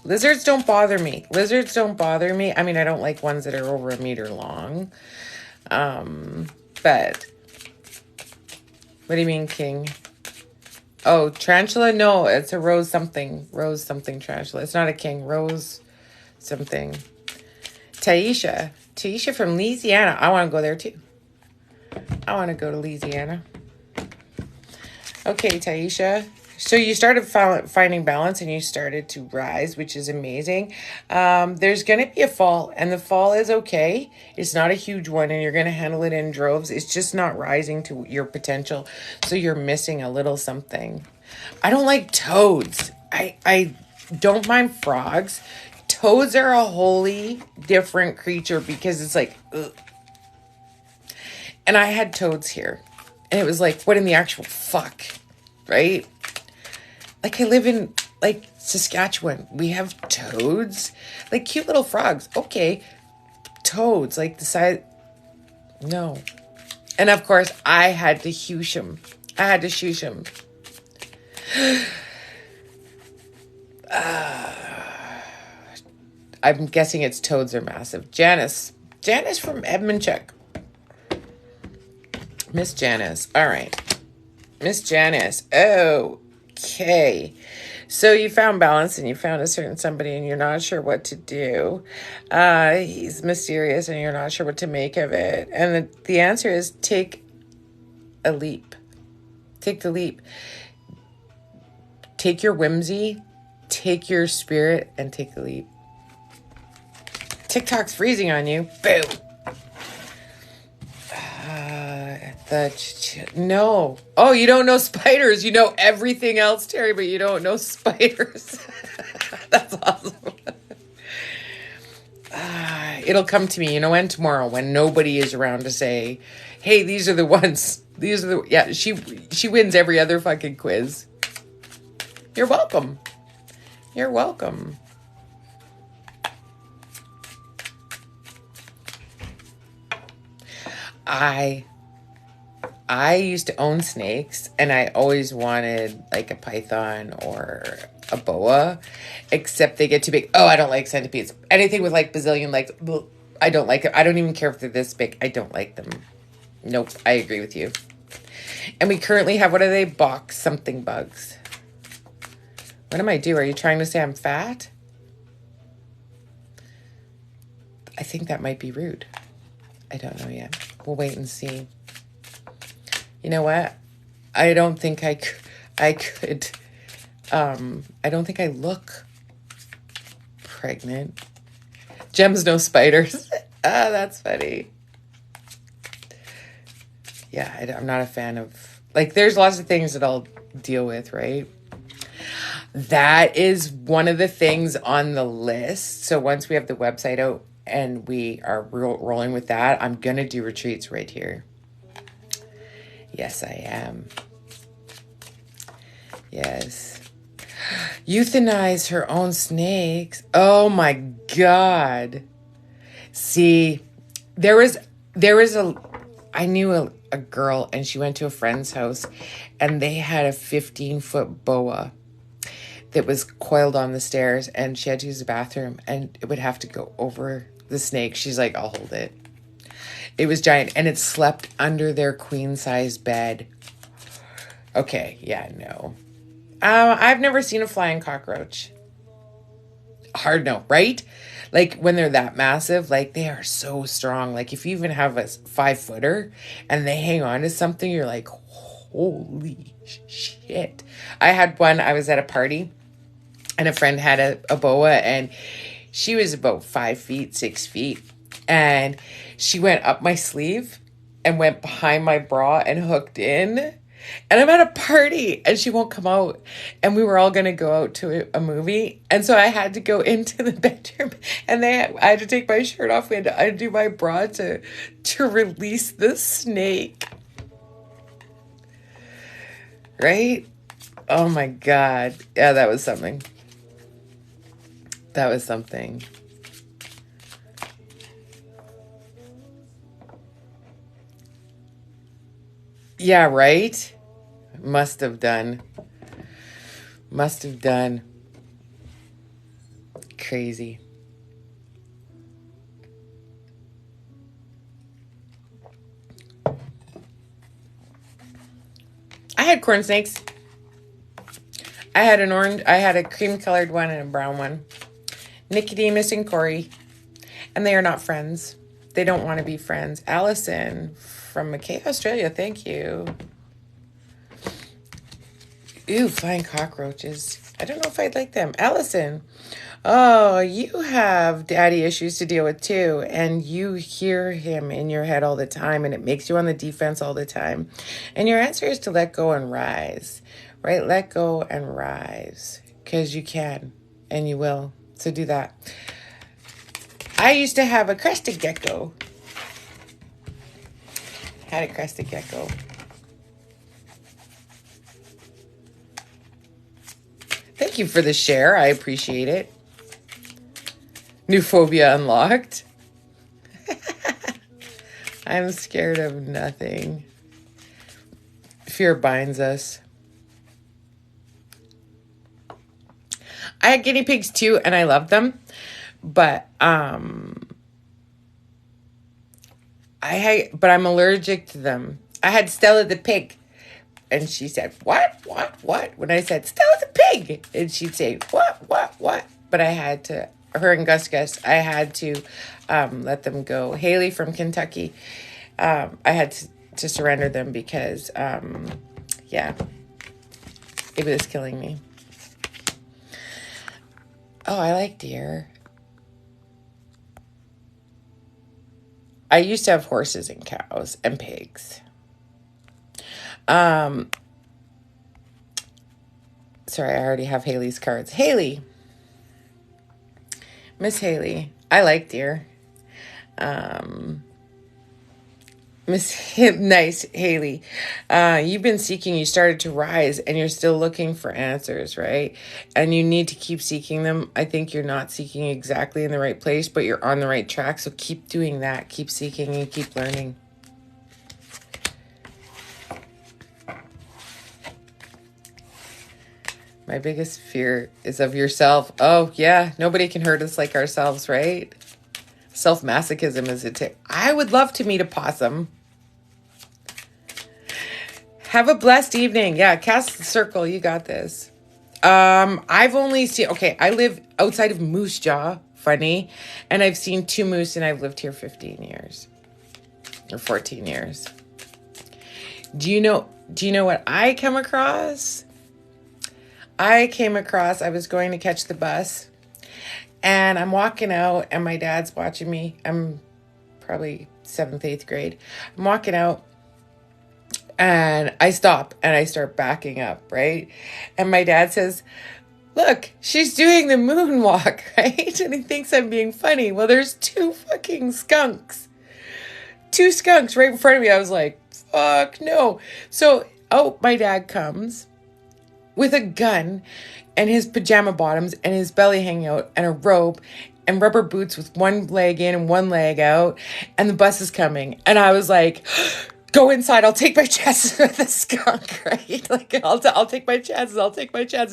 Lizards don't bother me. Lizards don't bother me. I mean, I don't like ones that are over a meter long. But what do you mean, King? Oh, tarantula? No, it's a rose something. Rose something tarantula. It's not a king. Rose something. Taisha. Taisha from Louisiana. I want to go there too. I want to go to Louisiana. Okay, Taisha. So you started finding balance and you started to rise, which is amazing. There's going to be a fall, and the fall is okay. It's not a huge one, and you're going to handle it in droves. It's just not rising to your potential. So you're missing a little something. I don't like toads. I don't mind frogs. Toads are a wholly different creature because it's like, ugh. And I had toads here. And it was like, what in the actual fuck? Right? Like, I live in, like, Saskatchewan. We have toads. Like, cute little frogs. Okay. Toads. Like, the size. No. And, of course, I had to shush him. I'm guessing it's toads are massive. Janice. Janice from Edmundchuk. Miss Janice. All right. Miss Janice. Okay. So you found balance and you found a certain somebody and you're not sure what to do. He's mysterious and you're not sure what to make of it. And the answer is take a leap. Take the leap. Take your whimsy, take your spirit, and take the leap. TikTok's freezing on you. Boom. No. Oh, you don't know spiders. You know everything else, Terry, but you don't know spiders. That's awesome. It'll come to me, you know when? Tomorrow, when nobody is around to say, hey, these are the ones. These are the... Yeah, she wins every other fucking quiz. You're welcome. You're welcome. I used to own snakes, and I always wanted like a python or a boa, except they get too big. Oh, I don't like centipedes. Anything with like bazillion legs, I don't like it. I don't even care if they're this big. I don't like them. Nope, I agree with you. And we currently have, what are they? Box something bugs. What am I doing? Are you trying to say I'm fat? I think that might be rude. I don't know yet. We'll wait and see. You know what? I don't think I could. I don't think I look pregnant. Gems, no spiders. That's funny. Yeah, I'm not a fan of, like, there's lots of things that I'll deal with, right? That is one of the things on the list. So once we have the website out and we are rolling with that, I'm going to do retreats right here. Yes, I am. Yes. Euthanize her own snakes. Oh my God. See, I knew a girl, and she went to a friend's house, and they had a 15-foot boa that was coiled on the stairs, and she had to use the bathroom, and it would have to go over the snake. She's like, I'll hold it. It was giant, and it slept under their queen-size bed. Okay, yeah, no. I've never seen a flying cockroach. Hard no, right? Like, when they're that massive, like, they are so strong. Like, if you even have a 5-footer and they hang on to something, you're like, holy shit. I had one, I was at a party, and a friend had a boa, and she was about 5 feet, 6 feet. And she went up my sleeve and went behind my bra and hooked in. And I'm at a party and she won't come out. And we were all going to go out to a movie. And so I had to go into the bedroom and I had to take my shirt off. I had to undo my bra to release the snake. Right? Oh my God. Yeah, that was something. That was something. Yeah, right? Must have done. Must have done. Crazy. I had corn snakes. I had a cream colored one and a brown one. Nicodemus and Corey. And they are not friends. They don't want to be friends. Allison from McKay, Australia. Thank you. Ooh, flying cockroaches. I don't know if I'd like them. Allison. Oh, you have daddy issues to deal with too. And you hear him in your head all the time. And it makes you on the defense all the time. And your answer is to let go and rise. Right? Let go and rise. Because you can. And you will. So do that. I used to have a crested gecko. Had a crested gecko. Thank you for the share. I appreciate it. New phobia unlocked. I'm scared of nothing. Fear binds us. I had guinea pigs too, and I loved them. But I'm allergic to them. I had Stella the pig. And she said, what? When I said, Stella the pig. And she'd say, what? But I had to, her and Gus, I had to let them go. Haley from Kentucky, I had to surrender them because, yeah, it was killing me. Oh, I like deer. I used to have horses and cows and pigs. Sorry, I already have Haley's cards. Haley. Miss Haley. I like deer. Nice, Haley. You've been seeking, you started to rise, and you're still looking for answers, right? And you need to keep seeking them. I think you're not seeking exactly in the right place, but you're on the right track. So keep doing that. Keep seeking and keep learning. My biggest fear is of yourself. Oh, yeah. Nobody can hurt us like ourselves, right? Self-masochism is a tick. I would love to meet a possum. Have a blessed evening. Yeah, cast the circle. You got this. I've only seen... Okay, I live outside of Moose Jaw. Funny. And I've seen 2 moose, and I've lived here 15 years. Or 14 years. Do you know what I come across? I was going to catch the bus, and I'm walking out, and my dad's watching me. I'm probably 7th, 8th grade. I'm walking out, and I stop, and I start backing up, right? And my dad says, look, she's doing the moonwalk, right? And he thinks I'm being funny. Well, there's 2 fucking skunks. 2 skunks right in front of me. I was like, fuck no. So, my dad comes with a gun and his pajama bottoms and his belly hanging out and a rope and rubber boots with one leg in and one leg out, and the bus is coming. And I was like, go inside, I'll take my chances with the skunk, right? Like, I'll take my chances,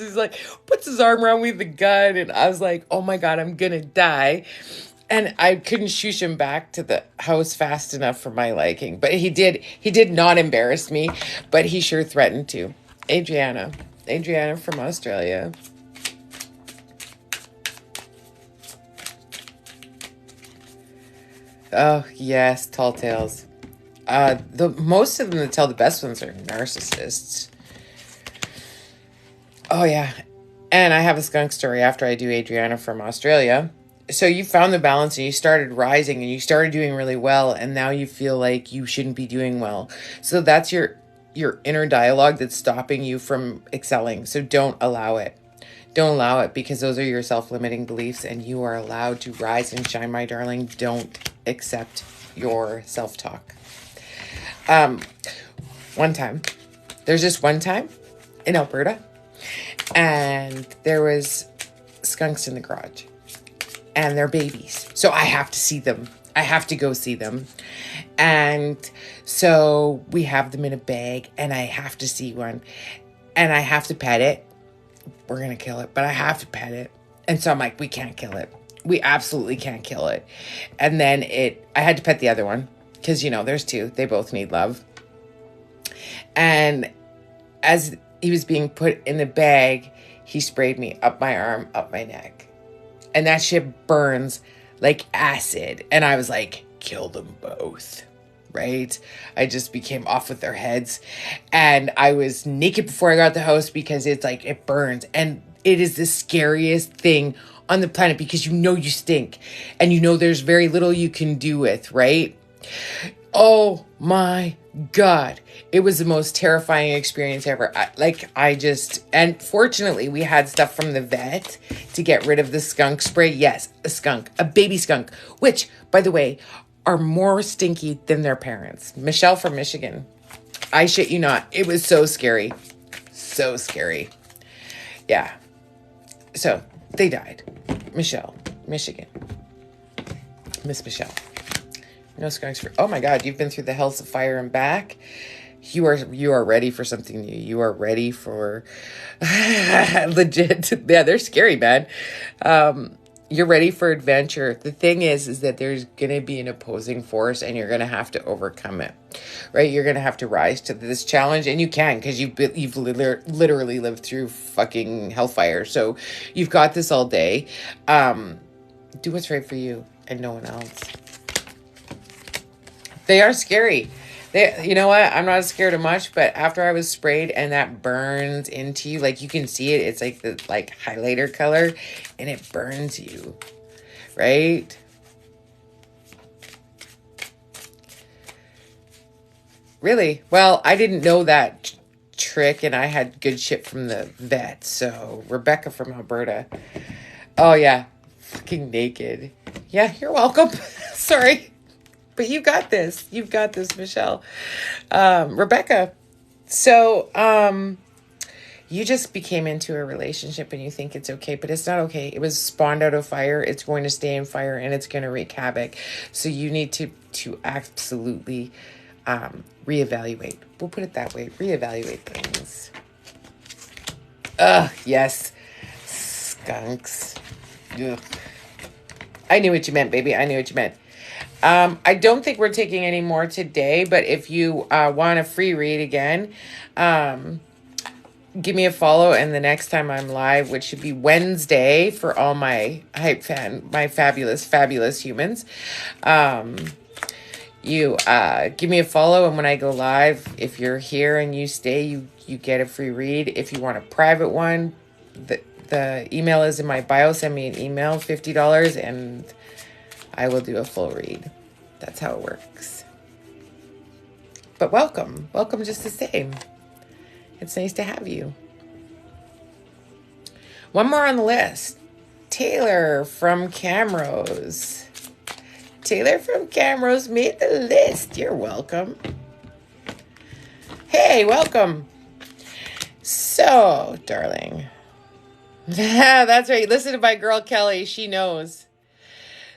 He's like, puts his arm around me with the gun, and I was like, oh my God, I'm gonna die. And I couldn't shoosh him back to the house fast enough for my liking. But he did not embarrass me, but he sure threatened to. Adriana from Australia. Oh, yes, tall tales. Most of them that tell the best ones are narcissists. Oh, yeah. And I have a skunk story after I do Adriana from Australia. So you found the balance and you started rising and you started doing really well, and now you feel like you shouldn't be doing well. So that's your your inner dialogue that's stopping you from excelling. So don't allow it. Don't allow it, because those are your self-limiting beliefs, and you are allowed to rise and shine, my darling. Don't accept your self-talk. One time, there's just one time in Alberta, and there was skunks in the garage, and they're babies. So I have to see them. I have to go see them. And so we have them in a bag, and I have to see one, and I have to pet it. We're going to kill it, but I have to pet it. And so I'm like, we can't kill it. We absolutely can't kill it. And then I had to pet the other one, because, there's two. They both need love. And as he was being put in the bag, he sprayed me up my arm, up my neck. And that shit burns like acid. And I was like, kill them both. Right? I just became off with their heads. And I was naked before I got the house, because it's like, it burns. And it is the scariest thing on the planet, because you stink. And there's very little you can do with, right? Oh my God. It was the most terrifying experience ever. And fortunately we had stuff from the vet to get rid of the skunk spray. Yes, a baby skunk, which, by the way, are more stinky than their parents. Michelle from Michigan. I shit you not. It was so scary. So scary. Yeah. So they died. Michelle, Michigan. Miss Michelle. No skunks for, oh my God, you've been through the hells of fire and back. You are ready for something new. You are ready for legit. Yeah, they're scary, man. You're ready for adventure. The thing is that there's going to be an opposing force, and you're going to have to overcome it, right? You're going to have to rise to this challenge, and you can, because you've literally lived through fucking hellfire. So you've got this all day. Do what's right for you and no one else. They are scary. You know what? I'm not scared of much, but after I was sprayed and that burns into you, like you can see it. It's like the highlighter color, and it burns you, right? Really? Well, I didn't know that trick, and I had good shit from the vet. So Rebecca from Alberta. Oh yeah, fucking naked. Yeah, you're welcome. Sorry. But you got this. You've got this, Michelle. Rebecca. So, you just became into a relationship and you think it's okay, but it's not okay. It was spawned out of fire. It's going to stay in fire, and it's going to wreak havoc. So you need to absolutely reevaluate. We'll put it that way. Reevaluate things. Yes. Skunks. Ugh. I knew what you meant, baby. I knew what you meant. I don't think we're taking any more today, but if you want a free read again, give me a follow, and the next time I'm live, which should be Wednesday for all my hype fan, my fabulous humans, you give me a follow, and when I go live, if you're here and you stay, you get a free read. If you want a private one, the email is in my bio. Send me an email, $50, and I will do a full read. That's how it works. But welcome just the same. It's nice to have you. One more on the list. Taylor from Camrose. Taylor from Camrose made the list. You're welcome. Hey, welcome. So, darling. That's right. Listen to my girl Kelly. She knows.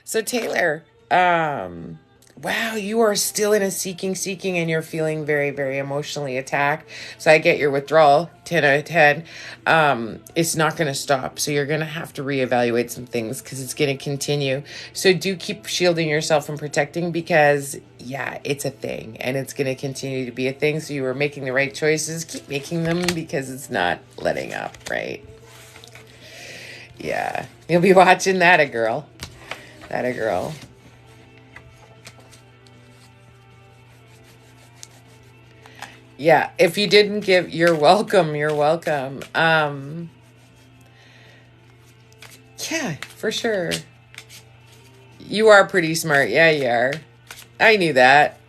So Taylor, wow, you are still in a seeking, and you're feeling very, very emotionally attacked. So I get your withdrawal, 10 out of 10. It's not going to stop. So you're going to have to reevaluate some things, because it's going to continue. So do keep shielding yourself and protecting, because yeah, it's a thing, and it's going to continue to be a thing. So you were making the right choices. Keep making them, because it's not letting up, right? Yeah, you'll be watching that a girl. That a girl. Yeah, if you didn't give, you're welcome. You're welcome. Yeah, for sure. You are pretty smart. Yeah, you are. I knew that.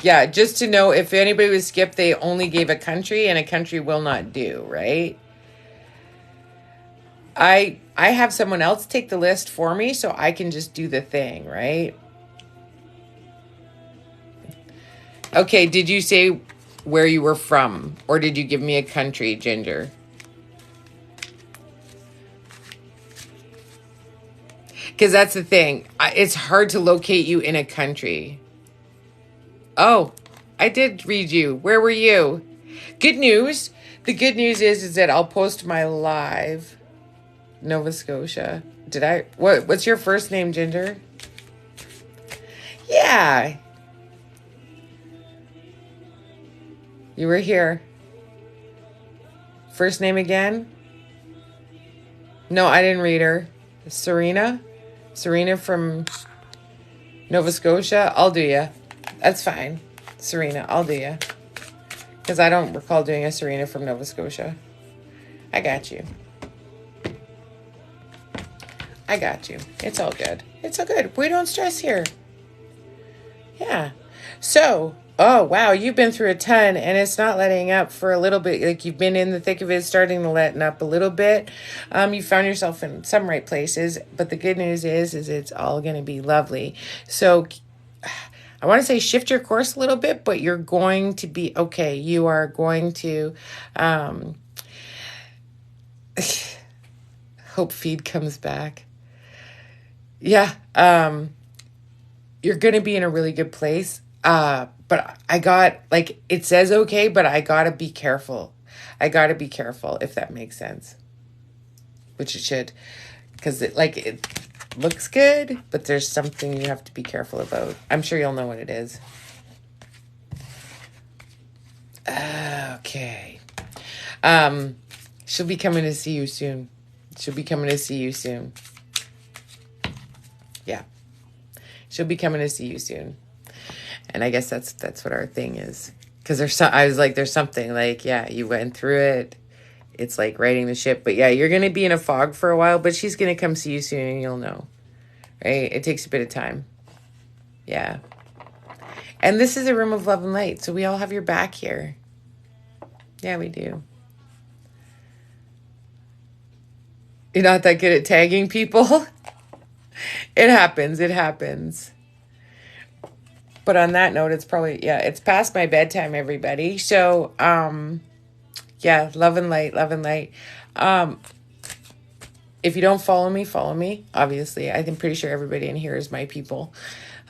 Yeah, just to know if anybody was skipped, they only gave a country and a country will not do, right? I have someone else take the list for me so I can just do the thing, right? Okay, did you say where you were from or did you give me a country, Ginger? Because that's the thing. It's hard to locate you in a country. Oh, I did read you. Where were you? Good news. The good news is that I'll post my live Nova Scotia. Did I? What's your first name, Ginger? Yeah, you were here. First name again? No, I didn't read her. Serena? Serena from Nova Scotia? I'll do ya. That's fine. Serena, I'll do ya. Because I don't recall doing a Serena from Nova Scotia. I got you. I got you. It's all good. It's all good. We don't stress here. Yeah. So, oh, wow, you've been through a ton and it's not letting up for a little bit. Like you've been in the thick of it, starting to let up a little bit. You found yourself in some right places, but the good news is it's all going to be lovely. So I want to say shift your course a little bit, but you're going to be okay. You are going to, hope feed comes back. Yeah. You're going to be in a really good place. But I got, like, it says okay, but I got to be careful. I got to be careful, if that makes sense. Which it should. Because it looks good, but there's something you have to be careful about. I'm sure you'll know what it is. Okay. She'll be coming to see you soon. She'll be coming to see you soon. Yeah. She'll be coming to see you soon. And I guess that's what our thing is. Because I was like, there's something like, yeah, you went through it. It's like riding the ship. But yeah, you're going to be in a fog for a while, but she's going to come see you soon and you'll know. Right? It takes a bit of time. Yeah. And this is a room of love and light. So we all have your back here. Yeah, we do. You're not that good at tagging people? It happens. It happens. But on that note, it's probably, yeah, it's past my bedtime, everybody. So, yeah, love and light, love and light. If you don't follow me, obviously. I'm pretty sure everybody in here is my people.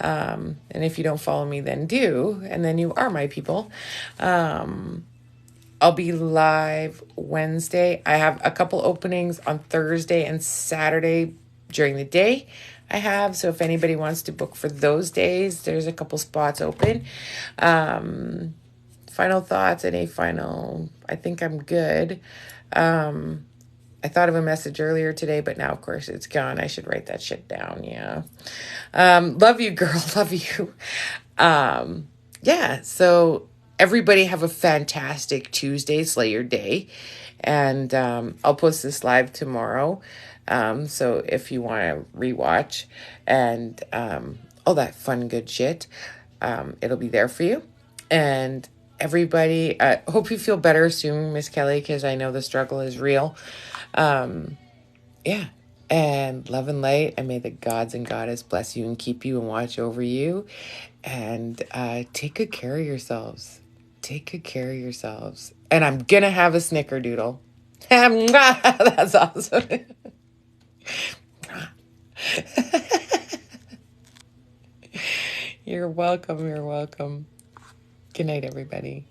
And if you don't follow me, then do. And then you are my people. I'll be live Wednesday. I have a couple openings on Thursday and Saturday during the day. So if anybody wants to book for those days, there's a couple spots open. Final thoughts, I think I'm good. I thought of a message earlier today, but now of course it's gone. I should write that shit down. Yeah. Love you, girl. Love you. Yeah. So everybody have a fantastic Tuesday, Slayer Day. And, I'll post this live tomorrow. So if you want to rewatch and all that fun, good shit, it'll be there for you. And everybody, hope you feel better soon, Miss Kelly, because I know the struggle is real. Yeah. And love and light, and may the gods and goddess bless you and keep you and watch over you. And take good care of yourselves. Take good care of yourselves. And I'm going to have a snickerdoodle. That's awesome. You're welcome. You're welcome. Good night, everybody.